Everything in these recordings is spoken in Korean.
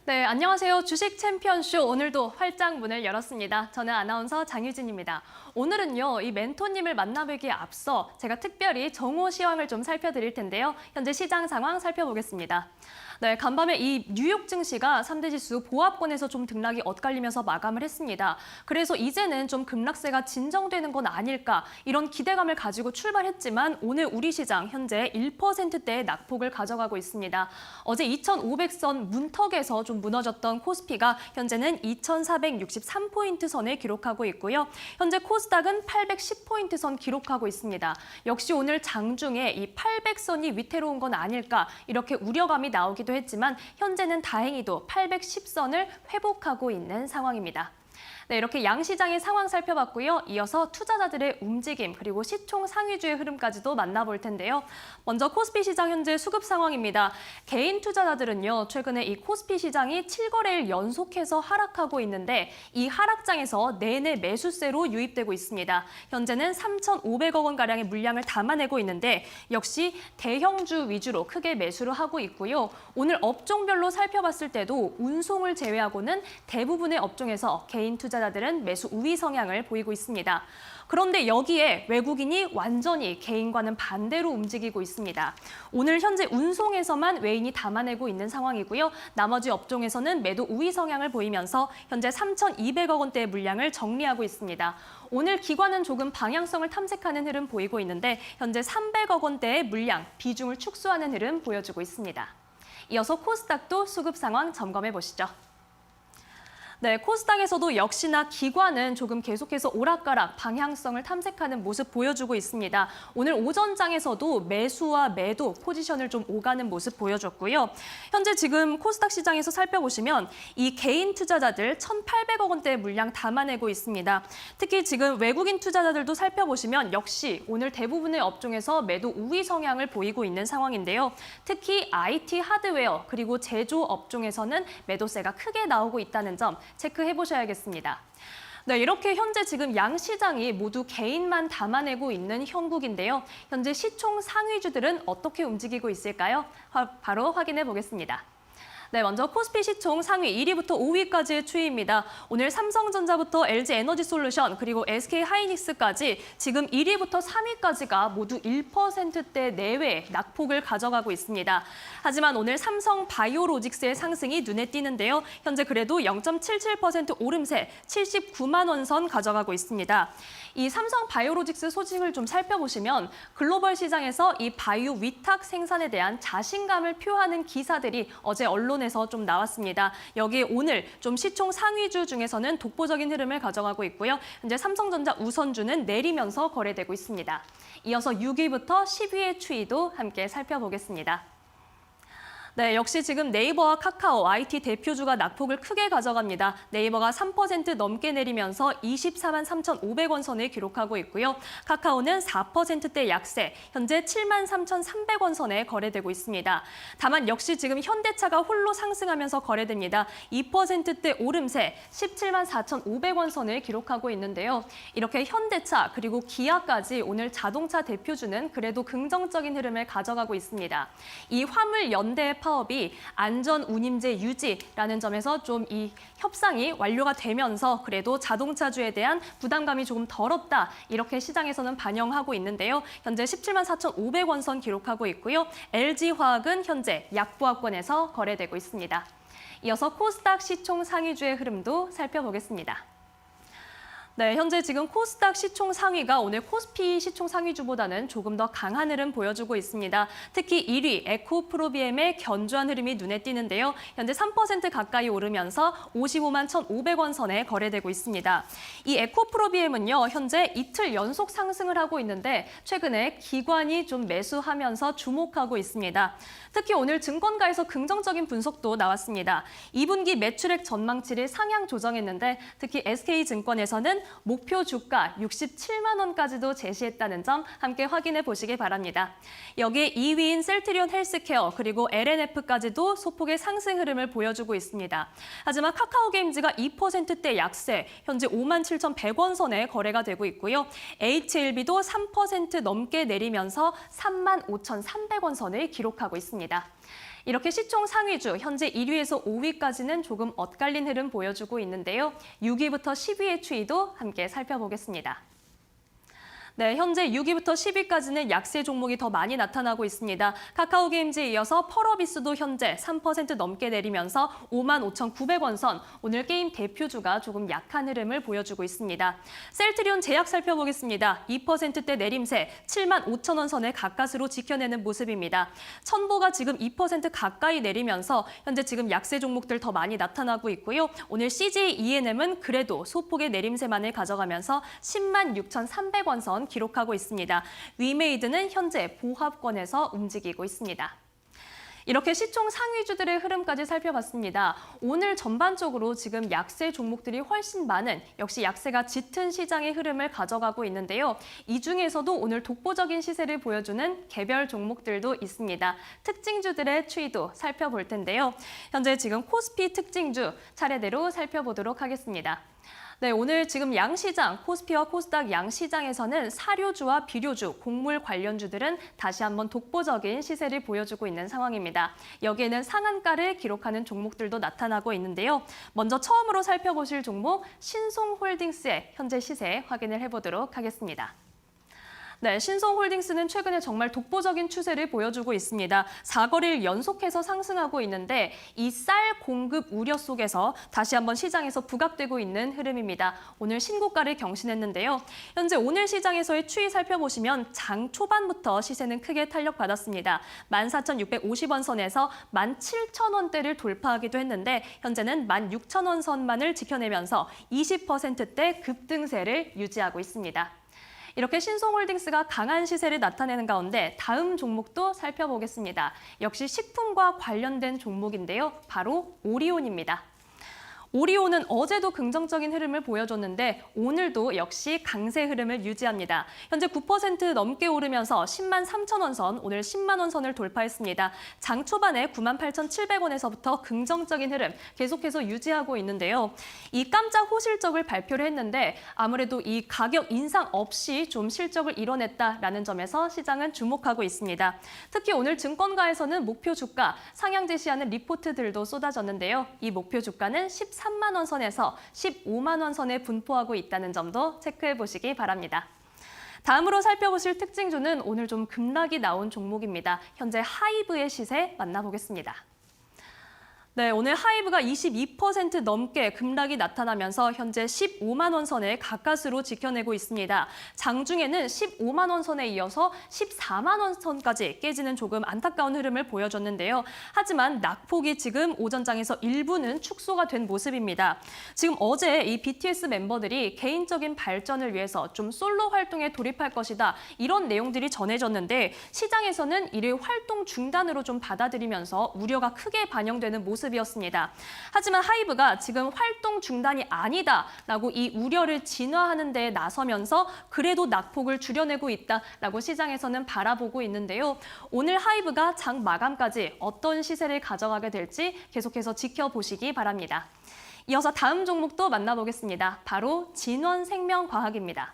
네, 안녕하세요. 주식 챔피언쇼 오늘도 활짝 문을 열었습니다. 저는 아나운서 장유진입니다. 오늘은요, 이 멘토님을 만나보기에 앞서 제가 특별히 정오 시황을 좀 살펴드릴 텐데요. 현재 시장 상황 살펴보겠습니다. 네, 간밤에 이 뉴욕 증시가 3대 지수 보합권에서 좀 등락이 엇갈리면서 마감을 했습니다. 그래서 이제는 좀 급락세가 진정되는 건 아닐까 이런 기대감을 가지고 출발했지만 오늘 우리 시장 현재 1%대의 낙폭을 가져가고 있습니다. 어제 2,500선 문턱에서 좀 무너졌던 코스피가 현재는 2,463포인트 선을 기록하고 있고요. 현재 코스닥은 810포인트 선 기록하고 있습니다. 역시 오늘 장중에 이 800선이 위태로운 건 아닐까 이렇게 우려감이 나오기도 했지만 현재는 다행히도 810선을 회복하고 있는 상황입니다. 네, 이렇게 양시장의 상황 살펴봤고요. 이어서 투자자들의 움직임 그리고 시총 상위주의 흐름까지도 만나볼 텐데요. 먼저 코스피 시장 현재 수급 상황입니다. 개인 투자자들은요, 최근에 이 코스피 시장이 7거래일 연속해서 하락하고 있는데 이 하락장에서 내내 매수세로 유입되고 있습니다. 현재는 3,500억 원가량의 물량을 담아내고 있는데 역시 대형주 위주로 크게 매수를 하고 있고요. 오늘 업종별로 살펴봤을 때도 운송을 제외하고는 대부분의 업종에서 개인 투자자들은 매수 우위 성향을 보이고 있습니다. 그런데 여기에 외국인이 완전히 개인과는 반대로 움직이고 있습니다. 오늘 현재 운송에서만 외인이 담아내고 있는 상황이고요. 나머지 업종에서는 매도 우위 성향을 보이면서 현재 3,200억 원대의 물량을 정리하고 있습니다. 오늘 기관은 조금 방향성을 탐색하는 흐름 보이고 있는데 현재 300억 원대의 물량, 비중을 축소하는 흐름 보여주고 있습니다. 이어서 코스닥도 수급 상황 점검해 보시죠. 네, 코스닥에서도 역시나 기관은 조금 계속해서 오락가락 방향성을 탐색하는 모습 보여주고 있습니다. 오늘 오전장에서도 매수와 매도 포지션을 좀 오가는 모습 보여줬고요. 현재 지금 코스닥 시장에서 살펴보시면 이 개인 투자자들 1,800억 원대의 물량 담아내고 있습니다. 특히 지금 외국인 투자자들도 살펴보시면 역시 오늘 대부분의 업종에서 매도 우위 성향을 보이고 있는 상황인데요. 특히 IT 하드웨어 그리고 제조 업종에서는 매도세가 크게 나오고 있다는 점 체크해 보셔야겠습니다. 네, 이렇게 현재 지금 양 시장이 모두 개인만 담아내고 있는 형국인데요. 현재 시총 상위주들은 어떻게 움직이고 있을까요? 바로 확인해 보겠습니다. 네, 먼저 코스피 시총 상위 1위부터 5위까지의 추이입니다. 오늘 삼성전자부터 LG에너지솔루션 그리고 SK하이닉스까지 지금 1위부터 3위까지가 모두 1%대 내외 낙폭을 가져가고 있습니다. 하지만 오늘 삼성바이오로직스의 상승이 눈에 띄는데요. 현재 그래도 0.77% 오름세 79만 원 선 가져가고 있습니다. 이 삼성바이오로직스 소식을 좀 살펴보시면 글로벌 시장에서 이 바이오 위탁 생산에 대한 자신감을 표하는 기사들이 어제 언론에서 좀 나왔습니다. 여기에 오늘 좀 시총 상위주 중에서는 독보적인 흐름을 가져가고 있고요. 현재 삼성전자 우선주는 내리면서 거래되고 있습니다. 이어서 6위부터 10위의 추이도 함께 살펴보겠습니다. 네, 역시 지금 네이버와 카카오, IT 대표주가 낙폭을 크게 가져갑니다. 네이버가 3% 넘게 내리면서 24만 3,500원 선을 기록하고 있고요. 카카오는 4%대 약세, 현재 7만 3,300원 선에 거래되고 있습니다. 다만 역시 지금 현대차가 홀로 상승하면서 거래됩니다. 2%대 오름세, 17만 4,500원 선을 기록하고 있는데요. 이렇게 현대차 그리고 기아까지 오늘 자동차 대표주는 그래도 긍정적인 흐름을 가져가고 있습니다. 이 화물 연대 파업이 안전 운임제 유지라는 점에서 좀 이 협상이 완료가 되면서 그래도 자동차주에 대한 부담감이 조금 덜었다 이렇게 시장에서는 반영하고 있는데요. 현재 17만 4,500원 선 기록하고 있고요. LG화학은 현재 약보합권에서 거래되고 있습니다. 이어서 코스닥 시총 상위주의 흐름도 살펴보겠습니다. 네, 현재 지금 코스닥 시총 상위가 오늘 코스피 시총 상위주보다는 조금 더 강한 흐름 보여주고 있습니다. 특히 1위 에코프로비엠의 견조한 흐름이 눈에 띄는데요. 현재 3% 가까이 오르면서 55만 1,500원 선에 거래되고 있습니다. 이 에코프로비엠은요, 현재 이틀 연속 상승을 하고 있는데 최근에 기관이 좀 매수하면서 주목하고 있습니다. 특히 오늘 증권가에서 긍정적인 분석도 나왔습니다. 2분기 매출액 전망치를 상향 조정했는데 특히 SK증권에서는 목표 주가 67만 원까지도 제시했다는 점 함께 확인해 보시기 바랍니다. 여기에 2위인 셀트리온 헬스케어 그리고 LNF까지도 소폭의 상승 흐름을 보여주고 있습니다. 하지만 카카오게임즈가 2%대 약세, 현재 5만 7,100원 선에 거래가 되고 있고요. HLB도 3% 넘게 내리면서 3만 5,300원 선을 기록하고 있습니다. 이렇게 시총 상위주 현재 1위에서 5위까지는 조금 엇갈린 흐름 보여주고 있는데요. 6위부터 10위의 추이도 함께 살펴보겠습니다. 네, 현재 6위부터 10위까지는 약세 종목이 더 많이 나타나고 있습니다. 카카오게임즈에 이어서 펄어비스도 현재 3% 넘게 내리면서 55,900원 선, 오늘 게임 대표주가 조금 약한 흐름을 보여주고 있습니다. 셀트리온 제약 살펴보겠습니다. 2%대 내림세 75,000원 선을 가까스로 지켜내는 모습입니다. 첨보가 지금 2% 가까이 내리면서 현재 지금 약세 종목들 더 많이 나타나고 있고요. 오늘 CJ ENM은 그래도 소폭의 내림세만을 가져가면서 106,300원 선 기록하고 있습니다. 위메이드는 현재 보합권에서 움직이고 있습니다. 이렇게 시총 상위주들의 흐름까지 살펴봤습니다. 오늘 전반적으로 지금 약세 종목들이 훨씬 많은 역시 약세가 짙은 시장의 흐름을 가져가고 있는데요. 이 중에서도 오늘 독보적인 시세를 보여주는 개별 종목들도 있습니다. 특징주들의 추이도 살펴볼 텐데요. 현재 지금 코스피 특징주 차례대로 살펴보도록 하겠습니다. 네, 오늘 지금 양시장, 코스피와 코스닥 양시장에서는 사료주와 비료주, 곡물 관련주들은 다시 한번 독보적인 시세를 보여주고 있는 상황입니다. 여기에는 상한가를 기록하는 종목들도 나타나고 있는데요. 먼저 처음으로 살펴보실 종목 신송홀딩스의 현재 시세 확인을 해보도록 하겠습니다. 네, 신송홀딩스는 최근에 정말 독보적인 추세를 보여주고 있습니다. 4거래일 연속해서 상승하고 있는데 이 쌀 공급 우려 속에서 다시 한번 시장에서 부각되고 있는 흐름입니다. 오늘 신고가를 경신했는데요. 현재 오늘 시장에서의 추이 살펴보시면 장 초반부터 시세는 크게 탄력받았습니다. 14,650원 선에서 17,000원대를 돌파하기도 했는데 현재는 16,000원 선만을 지켜내면서 20%대 급등세를 유지하고 있습니다. 이렇게 신송홀딩스가 강한 시세를 나타내는 가운데 다음 종목도 살펴보겠습니다. 역시 식품과 관련된 종목인데요. 바로 오리온입니다. 오리온은 어제도 긍정적인 흐름을 보여줬는데 오늘도 역시 강세 흐름을 유지합니다. 현재 9% 넘게 오르면서 10만 3천원 선, 오늘 10만 원 선을 돌파했습니다. 장 초반에 98,700원에서부터 긍정적인 흐름 계속해서 유지하고 있는데요. 이 깜짝 호실적을 발표를 했는데 아무래도 이 가격 인상 없이 좀 실적을 이뤄냈다라는 점에서 시장은 주목하고 있습니다. 특히 오늘 증권가에서는 목표 주가 상향 제시하는 리포트들도 쏟아졌는데요. 이 목표 주가는 13만 원 선에서 15만 원 선에 분포하고 있다는 점도 체크해 보시기 바랍니다. 다음으로 살펴보실 특징주는 오늘 좀 급락이 나온 종목입니다. 현재 하이브의 시세 만나보겠습니다. 네, 오늘 하이브가 22% 넘게 급락이 나타나면서 현재 15만 원 선을 가까스로 지켜내고 있습니다. 장중에는 15만 원 선에 이어서 14만 원 선까지 깨지는 조금 안타까운 흐름을 보여줬는데요. 하지만 낙폭이 지금 오전장에서 일부는 축소가 된 모습입니다. 지금 어제 이 BTS 멤버들이 개인적인 발전을 위해서 좀 솔로 활동에 돌입할 것이다. 이런 내용들이 전해졌는데 시장에서는 이를 활동 중단으로 좀 받아들이면서 우려가 크게 반영되는 모습이었습니다. 하지만 하이브가 지금 활동 중단이 아니다라고 이 우려를 진화하는 데 나서면서 그래도 낙폭을 줄여내고 있다라고 시장에서는 바라보고 있는데요. 오늘 하이브가 장 마감까지 어떤 시세를 가져가게 될지 계속해서 지켜보시기 바랍니다. 이어서 다음 종목도 만나보겠습니다. 바로 진원생명과학입니다.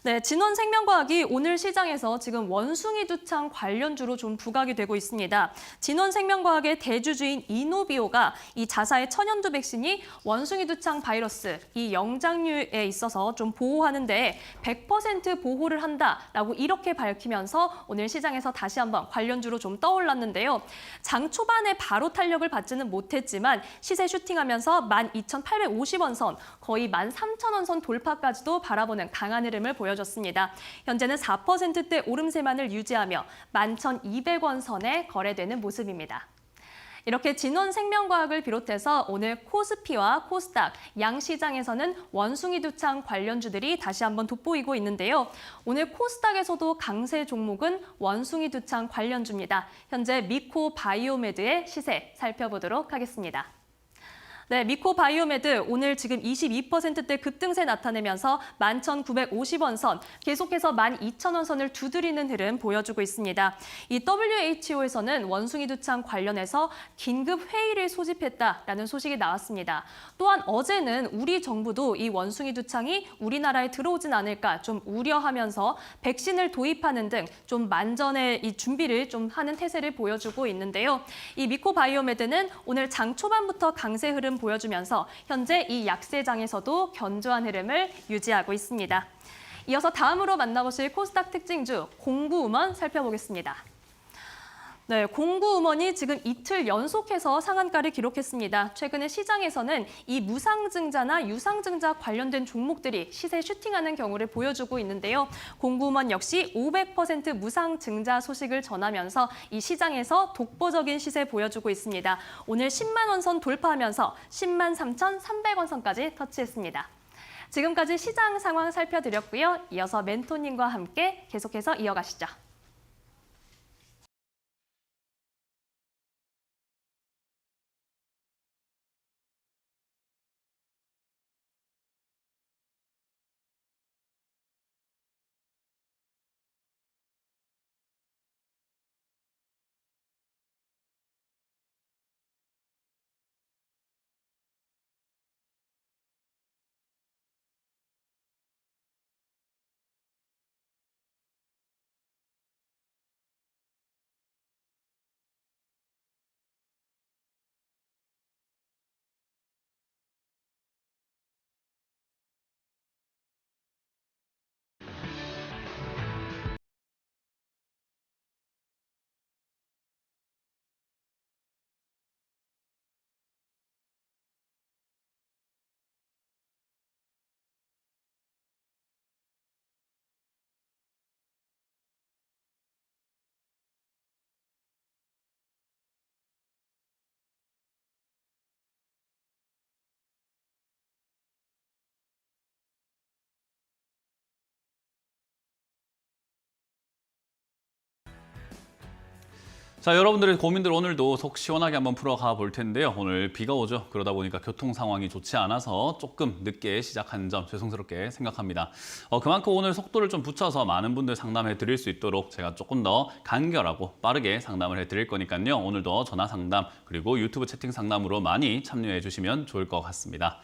네, 진원생명과학이 오늘 시장에서 지금 원숭이 두창 관련주로 좀 부각이 되고 있습니다. 진원생명과학의 대주주인 이노비오가 이 자사의 천연두 백신이 원숭이 두창 바이러스 이 영장류에 있어서 좀 보호하는 데 100% 보호를 한다라고 이렇게 밝히면서 오늘 시장에서 다시 한번 관련주로 좀 떠올랐는데요. 장 초반에 바로 탄력을 받지는 못했지만 시세 슈팅하면서 12,850원 선, 거의 13,000원 선 돌파까지도 바라보는 강한 흐름을 보여줬습니다. 현재는 4%대 오름세만을 유지하며 11,200원 선에 거래되는 모습입니다. 이렇게 진원생명과학을 비롯해서 오늘 코스피와 코스닥 양시장에서는 원숭이 두창 관련주들이 다시 한번 돋보이고 있는데요. 오늘 코스닥에서도 강세 종목은 원숭이 두창 관련주입니다. 현재 미코 바이오메드의 시세 살펴보도록 하겠습니다. 네, 미코바이오메드 오늘 지금 22%대 급등세 나타내면서 11,950원 선, 계속해서 12,000원 선을 두드리는 흐름 보여주고 있습니다. 이 WHO에서는 원숭이 두창 관련해서 긴급 회의를 소집했다라는 소식이 나왔습니다. 또한 어제는 우리 정부도 이 원숭이 두창이 우리나라에 들어오진 않을까 좀 우려하면서 백신을 도입하는 등 좀 만전의 이 준비를 좀 하는 태세를 보여주고 있는데요. 이 미코바이오메드는 오늘 장 초반부터 강세 흐름 보여주면서 현재 이 약세장에서도 견조한 흐름을 유지하고 있습니다. 이어서 다음으로 만나보실 코스닥 특징주 공구음원 살펴보겠습니다. 네, 공구음원이 지금 이틀 연속해서 상한가를 기록했습니다. 최근에 시장에서는 이 무상증자나 유상증자 관련된 종목들이 시세 슈팅하는 경우를 보여주고 있는데요. 공구음원 역시 500% 무상증자 소식을 전하면서 이 시장에서 독보적인 시세 보여주고 있습니다. 오늘 10만 원 선 돌파하면서 10만 3,300원 선까지 터치했습니다. 지금까지 시장 상황 살펴드렸고요. 이어서 멘토님과 함께 계속해서 이어가시죠. 자, 여러분들의 고민들 오늘도 속 시원하게 한번 풀어가 볼 텐데요. 오늘 비가 오죠. 그러다 보니까 교통 상황이 좋지 않아서 조금 늦게 시작한 점 죄송스럽게 생각합니다. 그만큼 오늘 속도를 좀 붙여서 많은 분들 상담해 드릴 수 있도록 제가 조금 더 간결하고 빠르게 상담을 해 드릴 거니까요. 오늘도 전화 상담 그리고 유튜브 채팅 상담으로 많이 참여해 주시면 좋을 것 같습니다.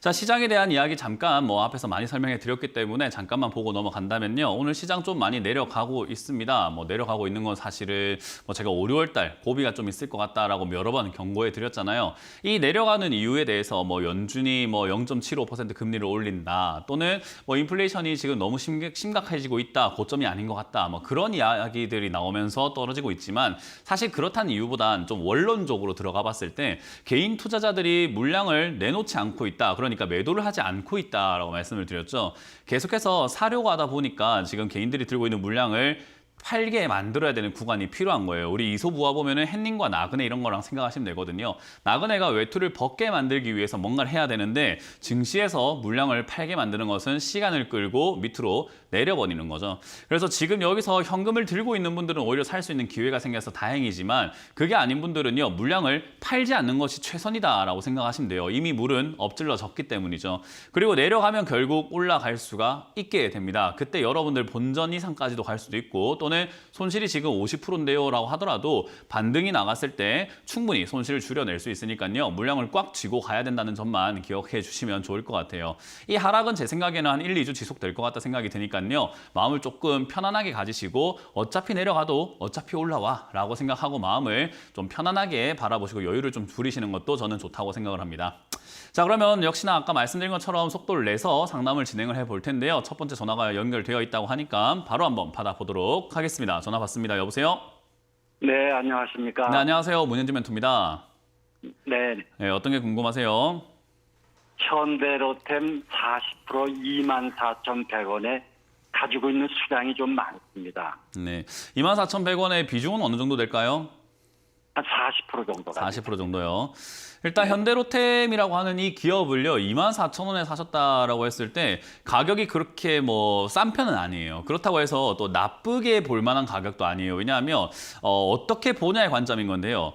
자, 시장에 대한 이야기 잠깐 앞에서 많이 설명해 드렸기 때문에 잠깐만 보고 넘어간다면요. 오늘 시장 좀 많이 내려가고 있습니다. 내려가고 있는 건 사실은 제가 5, 6월 달 고비가 좀 있을 것 같다라고 여러 번 경고해 드렸잖아요. 이 내려가는 이유에 대해서 연준이 0.75% 금리를 올린다 또는 인플레이션이 지금 너무 심각해지고 있다. 고점이 아닌 것 같다. 그런 이야기들이 나오면서 떨어지고 있지만 사실 그렇다는 이유보단 좀 원론적으로 들어가 봤을 때 개인 투자자들이 물량을 내놓지 않고 있다. 그러니까 매도를 하지 않고 있다라고 말씀을 드렸죠. 계속해서 사려고 하다 보니까 지금 개인들이 들고 있는 물량을 팔게 만들어야 되는 구간이 필요한 거예요. 우리 이소부화 보면은 햇님과 나그네 이런 거랑 생각하시면 되거든요. 나그네가 외투를 벗게 만들기 위해서 뭔가를 해야 되는데 증시에서 물량을 팔게 만드는 것은 시간을 끌고 밑으로 내려버리는 거죠. 그래서 지금 여기서 현금을 들고 있는 분들은 오히려 살 수 있는 기회가 생겨서 다행이지만 그게 아닌 분들은요. 물량을 팔지 않는 것이 최선이다라고 생각하시면 돼요. 이미 물은 엎질러졌기 때문이죠. 그리고 내려가면 결국 올라갈 수가 있게 됩니다. 그때 여러분들 본전 이상까지도 갈 수도 있고 또는 손실이 지금 50%인데요 라고 하더라도 반등이 나갔을 때 충분히 손실을 줄여낼 수 있으니까요. 물량을 꽉 쥐고 가야 된다는 점만 기억해 주시면 좋을 것 같아요. 이 하락은 제 생각에는 한 1, 2주 지속될 것 같다 생각이 드니까요. 마음을 조금 편안하게 가지시고 어차피 내려가도 어차피 올라와 라고 생각하고 마음을 좀 편안하게 바라보시고 여유를 좀 부리시는 것도 저는 좋다고 생각을 합니다. 자, 그러면 역시나 아까 말씀드린 것처럼 속도를 내서 상담을 진행을 해볼 텐데요. 첫 번째 전화가 연결되어 있다고 하니까 바로 한번 받아보도록 하겠습니다. 전화 받습니다. 여보세요? 네, 안녕하십니까? 네, 안녕하세요. 문현주 멘토입니다. 네, 네, 어떤 게 궁금하세요? 현대로템 40% 24,100원에 가지고 있는 수량이 좀 많습니다. 네, 24,100원의 비중은 어느 정도 될까요? 한 40% 정도가. 40% 정도요. 일단 현대로템이라고 하는 이 기업을요 24,000원에 사셨다라고 했을 때 가격이 그렇게 싼 편은 아니에요. 그렇다고 해서 또 나쁘게 볼 만한 가격도 아니에요. 왜냐하면 어떻게 보냐의 관점인 건데요.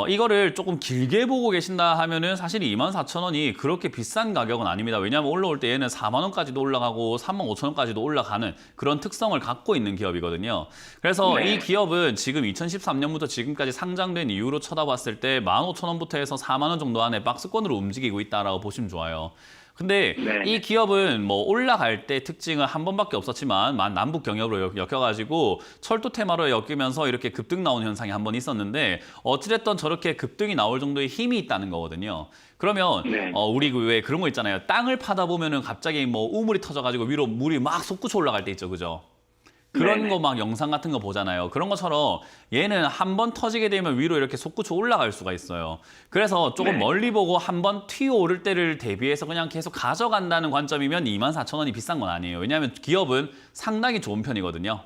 이거를 조금 길게 보고 계신다 하면은 사실 24,000원이 그렇게 비싼 가격은 아닙니다. 왜냐하면 올라올 때 얘는 4만 원까지도 올라가고 35,000원까지도 올라가는 그런 특성을 갖고 있는 기업이거든요. 그래서 네. 이 기업은 지금 2013년부터 지금까지 상장된 이후로 쳐다봤을 때 15,000원부터 해서 4만 원 정도 안에 박스권으로 움직이고 있다라고 보시면 좋아요. 근데 네. 이 기업은 뭐 올라갈 때 특징은 한 번밖에 없었지만 남북 경협으로 엮여가지고 철도 테마로 엮이면서 이렇게 급등 나오는 현상이 한 번 있었는데 어찌됐든 저렇게 급등이 나올 정도의 힘이 있다는 거거든요. 그러면 네. 우리 왜 그런 거 있잖아요. 땅을 파다 보면은 갑자기 뭐 우물이 터져가지고 위로 물이 막 솟구쳐 올라갈 때 있죠, 그죠? 그런 네네. 거 막 영상 같은 거 보잖아요. 그런 것처럼 얘는 한 번 터지게 되면 위로 이렇게 솟구쳐 올라갈 수가 있어요. 그래서 조금 네. 멀리 보고 한 번 튀어 오를 때를 대비해서 그냥 계속 가져간다는 관점이면 24,000원이 비싼 건 아니에요. 왜냐하면 기업은 상당히 좋은 편이거든요.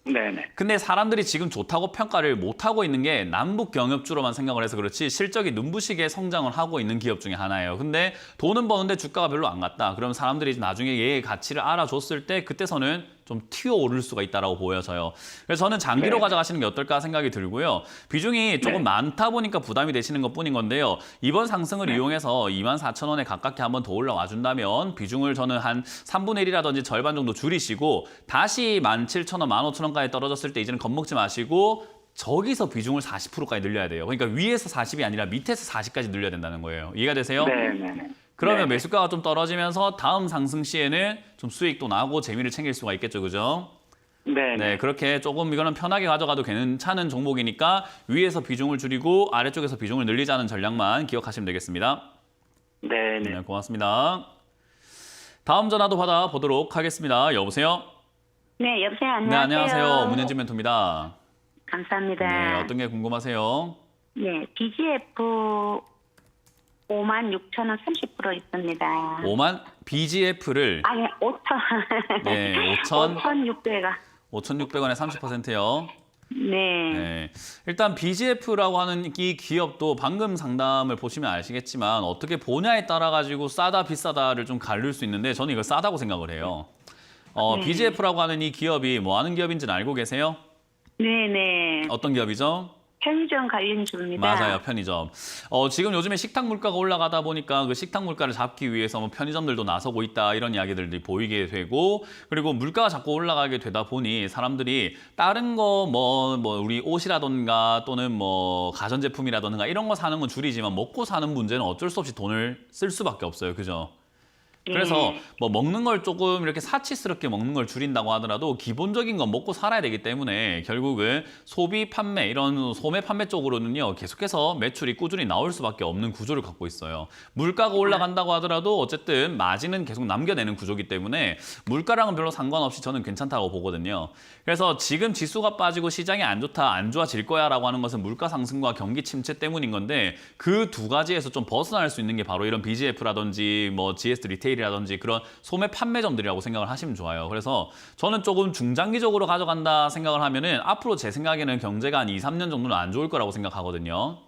네네. 근데 사람들이 지금 좋다고 평가를 못하고 있는 게 남북 경협주로만 생각을 해서 그렇지 실적이 눈부시게 성장을 하고 있는 기업 중에 하나예요. 근데 돈은 버는데 주가가 별로 안 갔다. 그럼 사람들이 나중에 얘의 가치를 알아줬을 때 그때서는 좀 튀어오를 수가 있다라고 보여져요. 그래서 저는 장기로 네. 가져가시는 게 어떨까 생각이 들고요. 비중이 조금 네. 많다 보니까 부담이 되시는 것뿐인 건데요. 이번 상승을 이용해서 24,000원에 가깝게 한번 더 올라와 준다면 비중을 저는 한 3분의 1이라든지 절반 정도 줄이시고 다시 17,000원, 15,000원까지 떨어졌을 때 이제는 겁먹지 마시고 저기서 비중을 40%까지 늘려야 돼요. 그러니까 위에서 40이 아니라 밑에서 40까지 늘려야 된다는 거예요. 이해가 되세요? 네네네. 그러면 네. 매수가가 좀 떨어지면서 다음 상승 시에는 좀 수익도 나고 재미를 챙길 수가 있겠죠, 그죠? 네네. 네, 그렇게 조금 이거는 편하게 가져가도 괜찮은 종목이니까 위에서 비중을 줄이고 아래쪽에서 비중을 늘리자는 전략만 기억하시면 되겠습니다. 네네. 네, 고맙습니다. 다음 전화도 받아보도록 하겠습니다. 여보세요? 네, 여보세요. 네, 안녕하세요. 안녕하세요. 문현진 멘토입니다. 감사합니다. 네, 어떤 게 궁금하세요? 네, BGF 56,000원 30% 있습니다. BGF를 아니, 5,000. 네, 5,000 5,600원. 5,600원에 30%요. 네. 네. 일단 BGF라고 하는 이 기업도 방금 상담을 보시면 아시겠지만 어떻게 보냐에 따라 가지고 싸다 비싸다를 좀 가릴 수 있는데 저는 이걸 싸다고 생각을 해요. 네. BGF라고 하는 이 기업이 뭐 하는 기업인지는 알고 계세요? 네네. 어떤 기업이죠? 편의점 관련주입니다. 맞아요, 편의점. 지금 요즘에 식탁 물가가 올라가다 보니까 그 식탁 물가를 잡기 위해서 뭐 편의점들도 나서고 있다 이런 이야기들이 보이게 되고 그리고 물가가 자꾸 올라가게 되다 보니 사람들이 다른 거 뭐 우리 옷이라던가 또는 뭐 가전제품이라던가 이런 거 사는 건 줄이지만 먹고 사는 문제는 어쩔 수 없이 돈을 쓸 수밖에 없어요, 그죠? 그래서 네. 뭐 먹는 걸 조금 이렇게 사치스럽게 먹는 걸 줄인다고 하더라도 기본적인 건 먹고 살아야 되기 때문에 결국은 소비 판매 이런 소매 판매 쪽으로는요 계속해서 매출이 꾸준히 나올 수밖에 없는 구조를 갖고 있어요. 물가가 올라간다고 하더라도 어쨌든 마진은 계속 남겨내는 구조이기 때문에 물가랑은 별로 상관없이 저는 괜찮다고 보거든요. 그래서 지금 지수가 빠지고 시장이 안 좋다, 안 좋아질 거야라고 하는 것은 물가 상승과 경기 침체 때문인 건데 그 두 가지에서 좀 벗어날 수 있는 게 바로 이런 BGF라든지 뭐 GS 리테일이라든지 그런 소매 판매점들이라고 생각을 하시면 좋아요. 그래서 저는 조금 중장기적으로 가져간다 생각을 하면은 앞으로 제 생각에는 경제가 한 2, 3년 정도는 안 좋을 거라고 생각하거든요.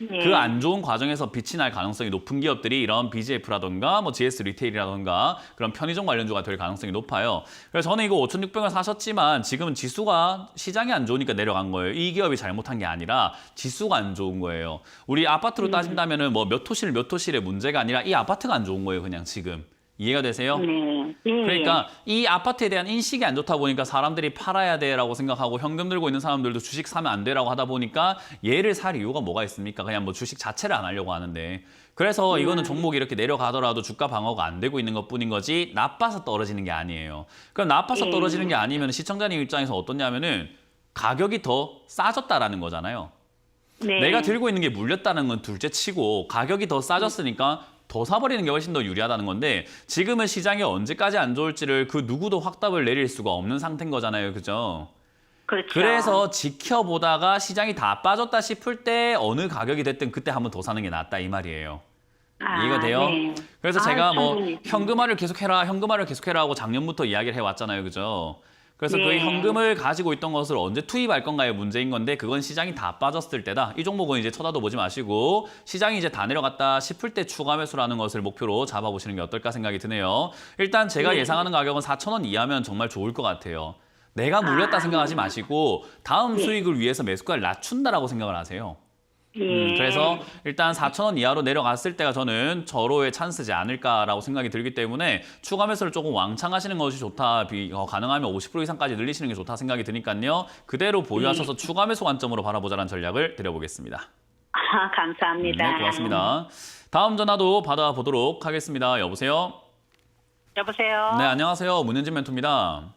네. 그 안 좋은 과정에서 빛이 날 가능성이 높은 기업들이 이런 BGF라던가 뭐 GS 리테일이라던가 그런 편의점 관련주가 될 가능성이 높아요. 그래서 저는 이거 5,600원 사셨지만 지금은 지수가 시장이 안 좋으니까 내려간 거예요. 이 기업이 잘못한 게 아니라 지수가 안 좋은 거예요. 우리 아파트로 따진다면은 뭐 몇 호실의 문제가 아니라 이 아파트가 안 좋은 거예요. 그냥 지금. 이해가 되세요? 네. 예. 그러니까 이 아파트에 대한 인식이 안 좋다 보니까 사람들이 팔아야 돼라고 생각하고 현금 들고 있는 사람들도 주식 사면 안 돼라고 하다 보니까 얘를 살 이유가 뭐가 있습니까? 그냥 뭐 주식 자체를 안 하려고 하는데. 그래서 이거는 종목이 이렇게 내려가더라도 주가 방어가 안 되고 있는 것뿐인 거지 나빠서 떨어지는 게 아니에요. 그럼 나빠서 떨어지는 게 아니면 시청자님 입장에서 어떻냐면은 가격이 더 싸졌다라는 거잖아요. 네. 내가 들고 있는 게 물렸다는 건 둘째 치고 가격이 더 싸졌으니까 더 사버리는 게 훨씬 더 유리하다는 건데 지금은 시장이 언제까지 안 좋을지를 그 누구도 확답을 내릴 수가 없는 상태인 거잖아요. 그죠? 그렇죠. 그래서 지켜보다가 시장이 다 빠졌다 싶을 때 어느 가격이 됐든 그때 한번 더 사는 게 낫다 이 말이에요. 이해가 돼요? 네. 그래서 제가 뭐 충분히. 현금화를 계속해라 하고 작년부터 이야기를 해왔잖아요. 그죠? 그래서 그 네. 현금을 가지고 있던 것을 언제 투입할 건가의 문제인 건데 그건 시장이 다 빠졌을 때다. 이 종목은 이제 쳐다도 보지 마시고 시장이 이제 다 내려갔다 싶을 때 추가 매수라는 것을 목표로 잡아보시는 게 어떨까 생각이 드네요. 일단 제가 예상하는 가격은 4,000원 이하면 정말 좋을 것 같아요. 내가 물렸다 생각하지 마시고 다음 수익을 위해서 매수가를 낮춘다라고 생각을 하세요. 예. 그래서 일단 4,000원 이하로 내려갔을 때가 저는 절호의 찬스지 않을까라고 생각이 들기 때문에 추가 매수를 조금 왕창 하시는 것이 좋다. 가능하면 50% 이상까지 늘리시는 게 좋다 생각이 드니까요. 그대로 보유하셔서 추가 매수 관점으로 바라보자는 전략을 드려보겠습니다. 감사합니다. 네, 고맙습니다. 다음 전화도 받아보도록 하겠습니다. 여보세요? 여보세요. 네, 안녕하세요. 문현진 멘토입니다.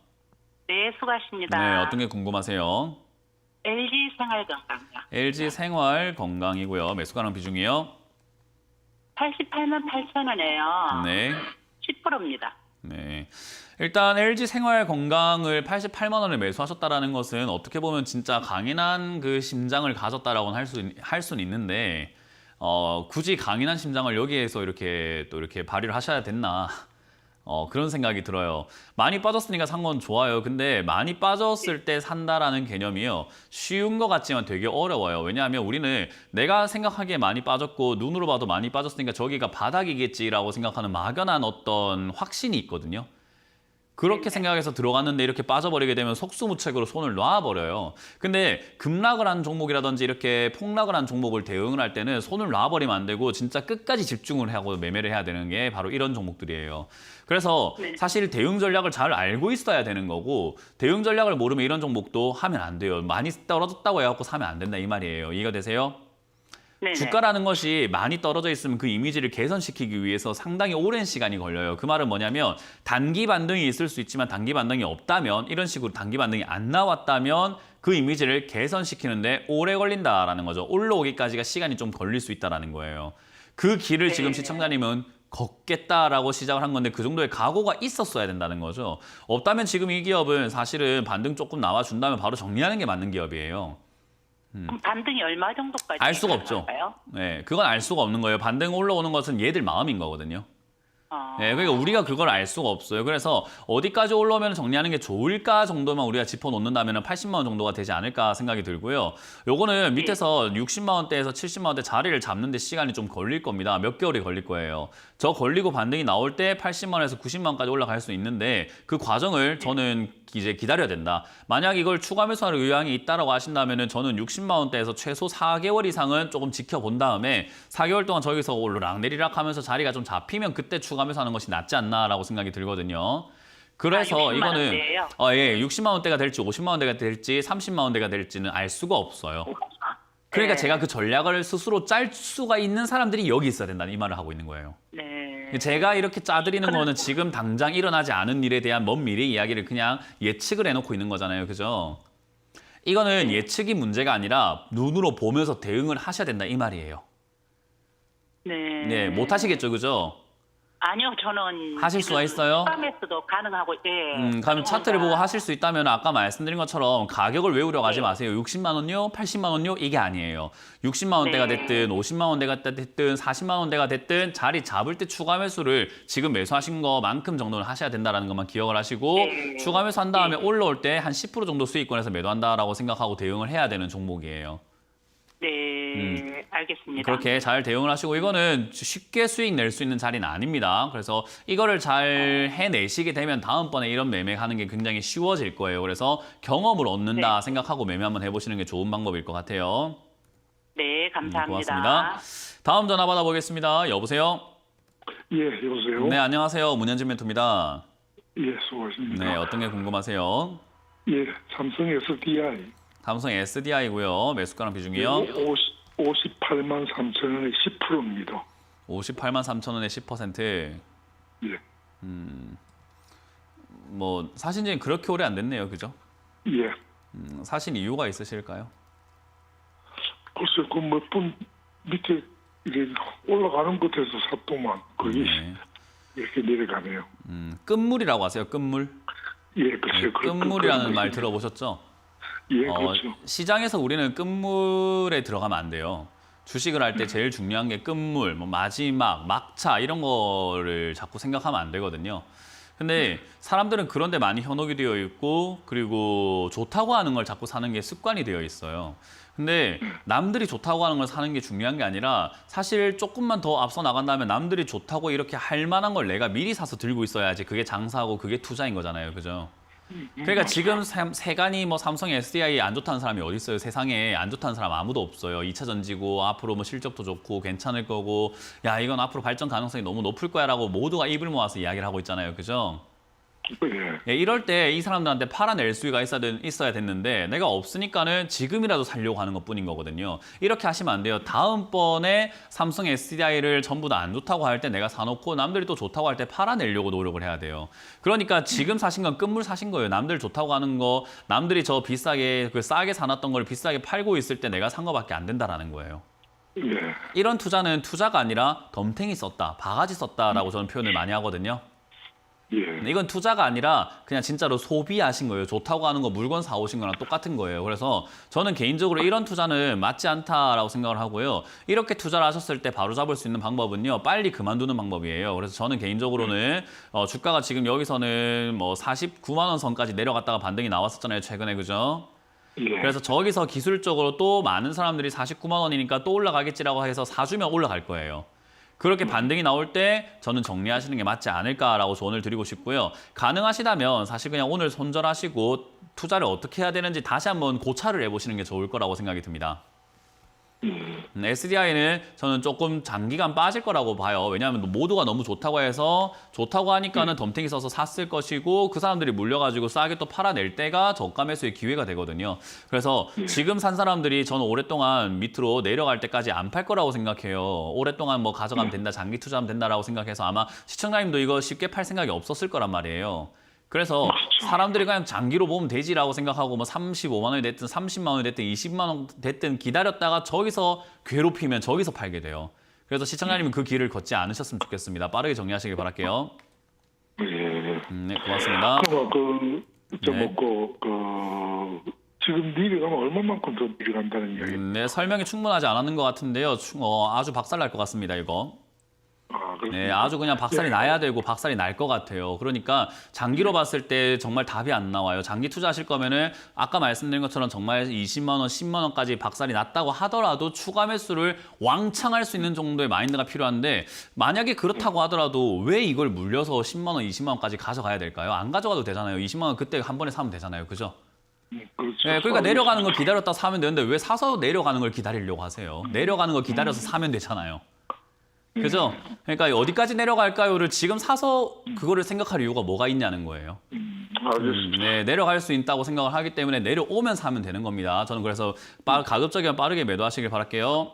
네, 수고하십니다. 네, 어떤 게 궁금하세요? LG 생활건강요. LG 생활 건강이고요. 매수 가능 비중이요? 88만 8천 원이에요. 네. 10%입니다. 네. 일단 LG 생활 건강을 88만 원에 매수하셨다라는 것은 어떻게 보면 진짜 강인한 그 심장을 가졌다라고는 할 수는 있는데 굳이 강인한 심장을 여기에서 이렇게 또 이렇게 발휘를 하셔야 됐나? 그런 생각이 들어요. 많이 빠졌으니까 산 건 좋아요. 근데 많이 빠졌을 때 산다라는 개념이요. 쉬운 것 같지만 되게 어려워요. 왜냐하면 우리는 내가 생각하기에 많이 빠졌고 눈으로 봐도 많이 빠졌으니까 저기가 바닥이겠지라고 생각하는 막연한 어떤 확신이 있거든요. 그렇게 생각해서 들어갔는데 이렇게 빠져버리게 되면 속수무책으로 손을 놔버려요. 근데 급락을 한 종목이라든지 이렇게 폭락을 한 종목을 대응을 할 때는 손을 놔버리면 안 되고 진짜 끝까지 집중을 하고 매매를 해야 되는 게 바로 이런 종목들이에요. 그래서 사실 대응 전략을 잘 알고 있어야 되는 거고 대응 전략을 모르면 이런 종목도 하면 안 돼요. 많이 떨어졌다고 해갖고 사면 안 된다 이 말이에요. 이해가 되세요? 네네. 주가라는 것이 많이 떨어져 있으면 그 이미지를 개선시키기 위해서 상당히 오랜 시간이 걸려요. 그 말은 뭐냐면 단기 반등이 있을 수 있지만 단기 반등이 없다면 이런 식으로 단기 반등이 안 나왔다면 그 이미지를 개선시키는데 오래 걸린다라는 거죠. 올라오기까지가 시간이 좀 걸릴 수 있다라는 거예요. 그 길을 지금 시청자님은 걷겠다라고 시작을 한 건데 그 정도의 각오가 있었어야 된다는 거죠. 없다면 지금 이 기업은 사실은 반등 조금 나와준다면 바로 정리하는 게 맞는 기업이에요. 그럼 반등이 얼마 정도까지? 알 수가 없죠. 가능할까요? 네, 그건 알 수가 없는 거예요. 반등 올라오는 것은 얘들 마음인 거거든요. 네, 그러니까 우리가 그걸 알 수가 없어요. 그래서 어디까지 올라오면 정리하는 게 좋을까 정도만 우리가 짚어놓는다면 80만 원 정도가 되지 않을까 생각이 들고요. 요거는 밑에서 60만 원대에서 70만 원대 자리를 잡는 데 시간이 좀 걸릴 겁니다. 몇 개월이 걸릴 거예요. 저 걸리고 반등이 나올 때 80만 원에서 90만 원까지 올라갈 수 있는데 그 과정을 저는 이제 기다려야 된다. 만약 이걸 추가 매수할 의향이 있다라고 하신다면은 저는 60만 원대에서 최소 4개월 이상은 조금 지켜본 다음에 4개월 동안 저기서 오르락 내리락 하면서 자리가 좀 잡히면 그때 추가 매수하는 것이 낫지 않나라고 생각이 들거든요. 그래서 60만 이거는 원대예요? 60만 원대가 될지 50만 원대가 될지 30만 원대가 될지는 알 수가 없어요. 그러니까 네. 제가 그 전략을 스스로 짤 수가 있는 사람들이 여기 있어야 된다는 이 말을 하고 있는 거예요. 네. 제가 이렇게 짜드리는 거는 지금 당장 일어나지 않은 일에 대한 먼 미래 이야기를 그냥 예측을 해놓고 있는 거잖아요. 그죠? 이거는 예측이 문제가 아니라 눈으로 보면서 대응을 하셔야 된다 이 말이에요. 네. 네, 못 하시겠죠. 그죠? 아니요, 저는 하실 수가 있어요? 추가매수도 가능하고, 예. 그럼 차트를 보고 하실 수 있다면 아까 말씀드린 것처럼 가격을 외우려 가지 마세요. 60만 원요, 80만 원요 이게 아니에요. 60만 원대가 됐든 50만 원대가 됐든 40만 원대가 됐든 자리 잡을 때 추가 매수를 지금 매수하신 것만큼 정도는 하셔야 된다는 것만 기억을 하시고 추가 매수한 다음에 올라올 때 한 10% 정도 수익권에서 매도한다라고 생각하고 대응을 해야 되는 종목이에요. 네, 알겠습니다. 그렇게 잘 대응을 하시고 이거는 쉽게 수익 낼 수 있는 자리는 아닙니다. 그래서 이거를 잘 해내시게 되면 다음번에 이런 매매하는 게 굉장히 쉬워질 거예요. 그래서 경험을 얻는다 생각하고 매매 한번 해보시는 게 좋은 방법일 것 같아요. 네, 감사합니다. 고맙습니다. 다음 전화 받아보겠습니다. 여보세요? 예, 여보세요? 네, 안녕하세요. 문현진 멘토입니다. 예, 수고하십니다. 네, 어떤 게 궁금하세요? 예, 삼성 SDI. 삼성 SDI고요. 매수가랑 비중이요? 58만 3천 원에 10%입니다. 58만 3천 원에 10%. 예, 뭐 사신 지는 그렇게 오래 안 됐네요. 그죠? 예. 사신 이유가 있으실까요? 글쎄, 그 몇 분 밑에 이렇게 올라가는 곳에서 샀더만 거의 네. 이렇게 내려가네요. 끝물이라고 하세요. 끝물. 예, 글쎄. 끝물이라는 말 들어보셨죠? 예, 그렇죠. 시장에서 우리는 끝물에 들어가면 안 돼요. 주식을 할 때 제일 중요한 게 끝물, 뭐 마지막, 막차 이런 거를 자꾸 생각하면 안 되거든요. 근데 사람들은 그런 데 많이 현혹이 되어 있고 그리고 좋다고 하는 걸 자꾸 사는 게 습관이 되어 있어요. 근데 남들이 좋다고 하는 걸 사는 게 중요한 게 아니라 사실 조금만 더 앞서 나간다면 남들이 좋다고 이렇게 할 만한 걸 내가 미리 사서 들고 있어야지 그게 장사하고 그게 투자인 거잖아요. 그죠? 그러니까 지금 세간이 뭐 삼성 SDI 안 좋다는 사람이 어디 있어요? 세상에 안 좋다는 사람 아무도 없어요. 2차 전지고 앞으로 뭐 실적도 좋고 괜찮을 거고 야 이건 앞으로 발전 가능성이 너무 높을 거야라고 모두가 입을 모아서 이야기를 하고 있잖아요. 그죠? 예. 예, 이럴 때 이 사람들한테 팔아낼 수가 있어야 됐는데 내가 없으니까는 지금이라도 살려고 하는 것뿐인 거거든요. 이렇게 하시면 안 돼요. 다음번에 삼성 SDI를 전부 다 안 좋다고 할 때 내가 사놓고 남들이 또 좋다고 할 때 팔아내려고 노력을 해야 돼요. 그러니까 지금 사신 건 끝물 사신 거예요. 남들 좋다고 하는 거, 남들이 저 비싸게 싸게 사놨던 걸 비싸게 팔고 있을 때 내가 산 거밖에 안 된다라는 거예요. 예. 이런 투자는 투자가 아니라 덤탱이 썼다, 바가지 썼다라고 저는 표현을 많이 하거든요. 예. 이건 투자가 아니라 그냥 진짜로 소비하신 거예요. 좋다고 하는 거 물건 사오신 거랑 똑같은 거예요. 그래서 저는 개인적으로 이런 투자는 맞지 않다라고 생각을 하고요. 이렇게 투자를 하셨을 때 바로 잡을 수 있는 방법은요. 빨리 그만두는 방법이에요. 그래서 저는 개인적으로는 주가가 지금 여기서는 뭐 49만 원 선까지 내려갔다가 반등이 나왔었잖아요. 최근에 그죠? 예. 그래서 저기서 기술적으로 또 많은 사람들이 49만 원이니까 또 올라가겠지라고 해서 사주면 올라갈 거예요. 그렇게 반등이 나올 때 저는 정리하시는 게 맞지 않을까라고 조언을 드리고 싶고요. 가능하시다면 사실 그냥 오늘 손절하시고 투자를 어떻게 해야 되는지 다시 한번 고찰을 해보시는 게 좋을 거라고 생각이 듭니다. SDI는 저는 조금 장기간 빠질 거라고 봐요. 왜냐하면 모두가 너무 좋다고 해서 좋다고 하니까는 덤탱이 써서 샀을 것이고 그 사람들이 물려가지고 싸게 또 팔아낼 때가 저가 매수의 기회가 되거든요. 그래서 지금 산 사람들이 저는 오랫동안 밑으로 내려갈 때까지 안 팔 거라고 생각해요. 오랫동안 뭐 가져가면 된다, 장기 투자하면 된다라고 생각해서 아마 시청자님도 이거 쉽게 팔 생각이 없었을 거란 말이에요. 그래서 사람들이 그냥 장기로 보면 되지라고 생각하고 뭐 35만 원이 됐든 30만 원이 됐든 20만 원 됐든 기다렸다가 저기서 괴롭히면 저기서 팔게 돼요. 그래서 시청자님은 그 길을 걷지 않으셨으면 좋겠습니다. 빠르게 정리하시길 바랄게요. 예. 네, 고맙습니다. 그럼 네. 지금 내려가면 얼마만큼 더 내려간다는 이야기? 네, 설명이 충분하지 않았는 것 같은데요. 아주 박살날 것 같습니다, 이거. 아, 그렇습니까? 네, 아주 그냥 박살이 나야 되고 박살이 날 것 같아요. 그러니까 장기로 봤을 때 정말 답이 안 나와요. 장기 투자하실 거면은 아까 말씀드린 것처럼 정말 20만 원, 10만 원까지 박살이 났다고 하더라도 추가 매수를 왕창 할 수 있는 정도의 마인드가 필요한데 만약에 그렇다고 하더라도 왜 이걸 물려서 10만 원, 20만 원까지 가져가야 될까요? 안 가져가도 되잖아요. 20만 원 그때 한 번에 사면 되잖아요. 그죠? 그렇죠. 네, 그러니까 내려가는 걸 기다렸다 사면 되는데 왜 사서 내려가는 걸 기다리려고 하세요? 내려가는 걸 기다려서 사면 되잖아요. 그죠? 그러니까 어디까지 내려갈까요를 지금 사서 그거를 생각할 이유가 뭐가 있냐는 거예요. 알겠습니다. 네, 내려갈 수 있다고 생각을 하기 때문에 내려오면 사면 되는 겁니다. 저는 그래서 가급적이면 빠르게 매도하시길 바랄게요.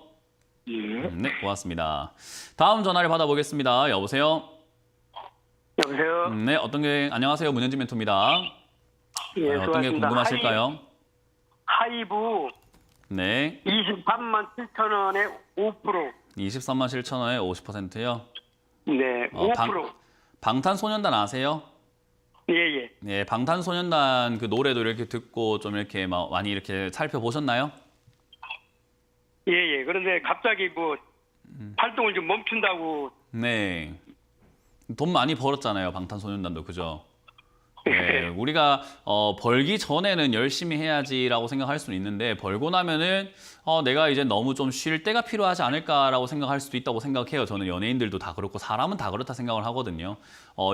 예. 네, 고맙습니다. 다음 전화를 받아보겠습니다. 여보세요? 여보세요? 네, 안녕하세요. 문현진 멘토입니다. 예, 어떤 게 수고하셨습니다. 궁금하실까요? 하이브 네, 23만 7천 원에 5%. 23만 7천 원에 50%요. 네, 5%. 방탄소년단 아세요? 예, 예. 네, 방탄소년단 그 노래도 이렇게 듣고 좀 이렇게 많이 이렇게 살펴보셨나요? 예, 예. 그런데 갑자기 뭐 활동을 좀 멈춘다고. 네. 돈 많이 벌었잖아요, 방탄소년단도. 그죠? 네, 우리가 벌기 전에는 열심히 해야지라고 생각할 수는 있는데 벌고 나면은 내가 이제 너무 좀 쉴 때가 필요하지 않을까라고 생각할 수도 있다고 생각해요. 저는 연예인들도 다 그렇고 사람은 다 그렇다 생각을 하거든요.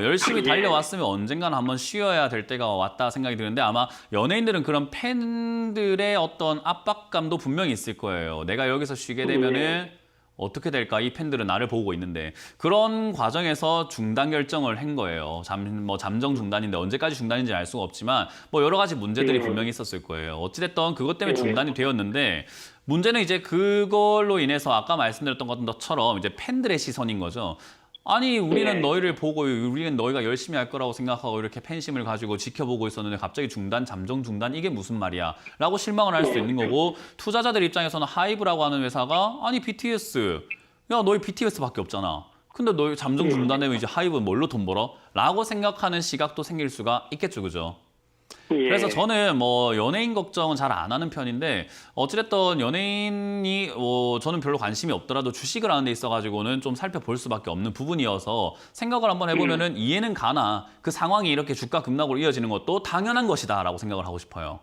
열심히 달려왔으면 언젠가는 한번 쉬어야 될 때가 왔다 생각이 드는데 아마 연예인들은 그런 팬들의 어떤 압박감도 분명히 있을 거예요. 내가 여기서 쉬게 되면은 어떻게 될까? 이 팬들은 나를 보고 있는데 그런 과정에서 중단 결정을 한 거예요. 잠정 중단인데 언제까지 중단인지 알 수가 없지만 뭐 여러 가지 문제들이 분명히 있었을 거예요. 어찌됐든 그것 때문에 중단이 되었는데 문제는 이제 그걸로 인해서 아까 말씀드렸던 것처럼 이제 팬들의 시선인 거죠. 아니 우리는 너희를 보고 우리는 너희가 열심히 할 거라고 생각하고 이렇게 팬심을 가지고 지켜보고 있었는데 갑자기 잠정 중단 이게 무슨 말이야 라고 실망을 할 수 있는 거고 투자자들 입장에서는 하이브라고 하는 회사가 아니 BTS 야 너희 BTS밖에 없잖아 근데 너희 잠정 중단되면 이제 하이브는 뭘로 돈 벌어? 라고 생각하는 시각도 생길 수가 있겠죠. 그죠? 예. 그래서 저는 뭐 연예인 걱정은 잘 안 하는 편인데 어찌됐든 연예인이 저는 별로 관심이 없더라도 주식을 하는 데 있어가지고는 좀 살펴볼 수밖에 없는 부분이어서 생각을 한번 해보면은 이해는 가나 그 상황이 이렇게 주가 급락으로 이어지는 것도 당연한 것이다 라고 생각을 하고 싶어요.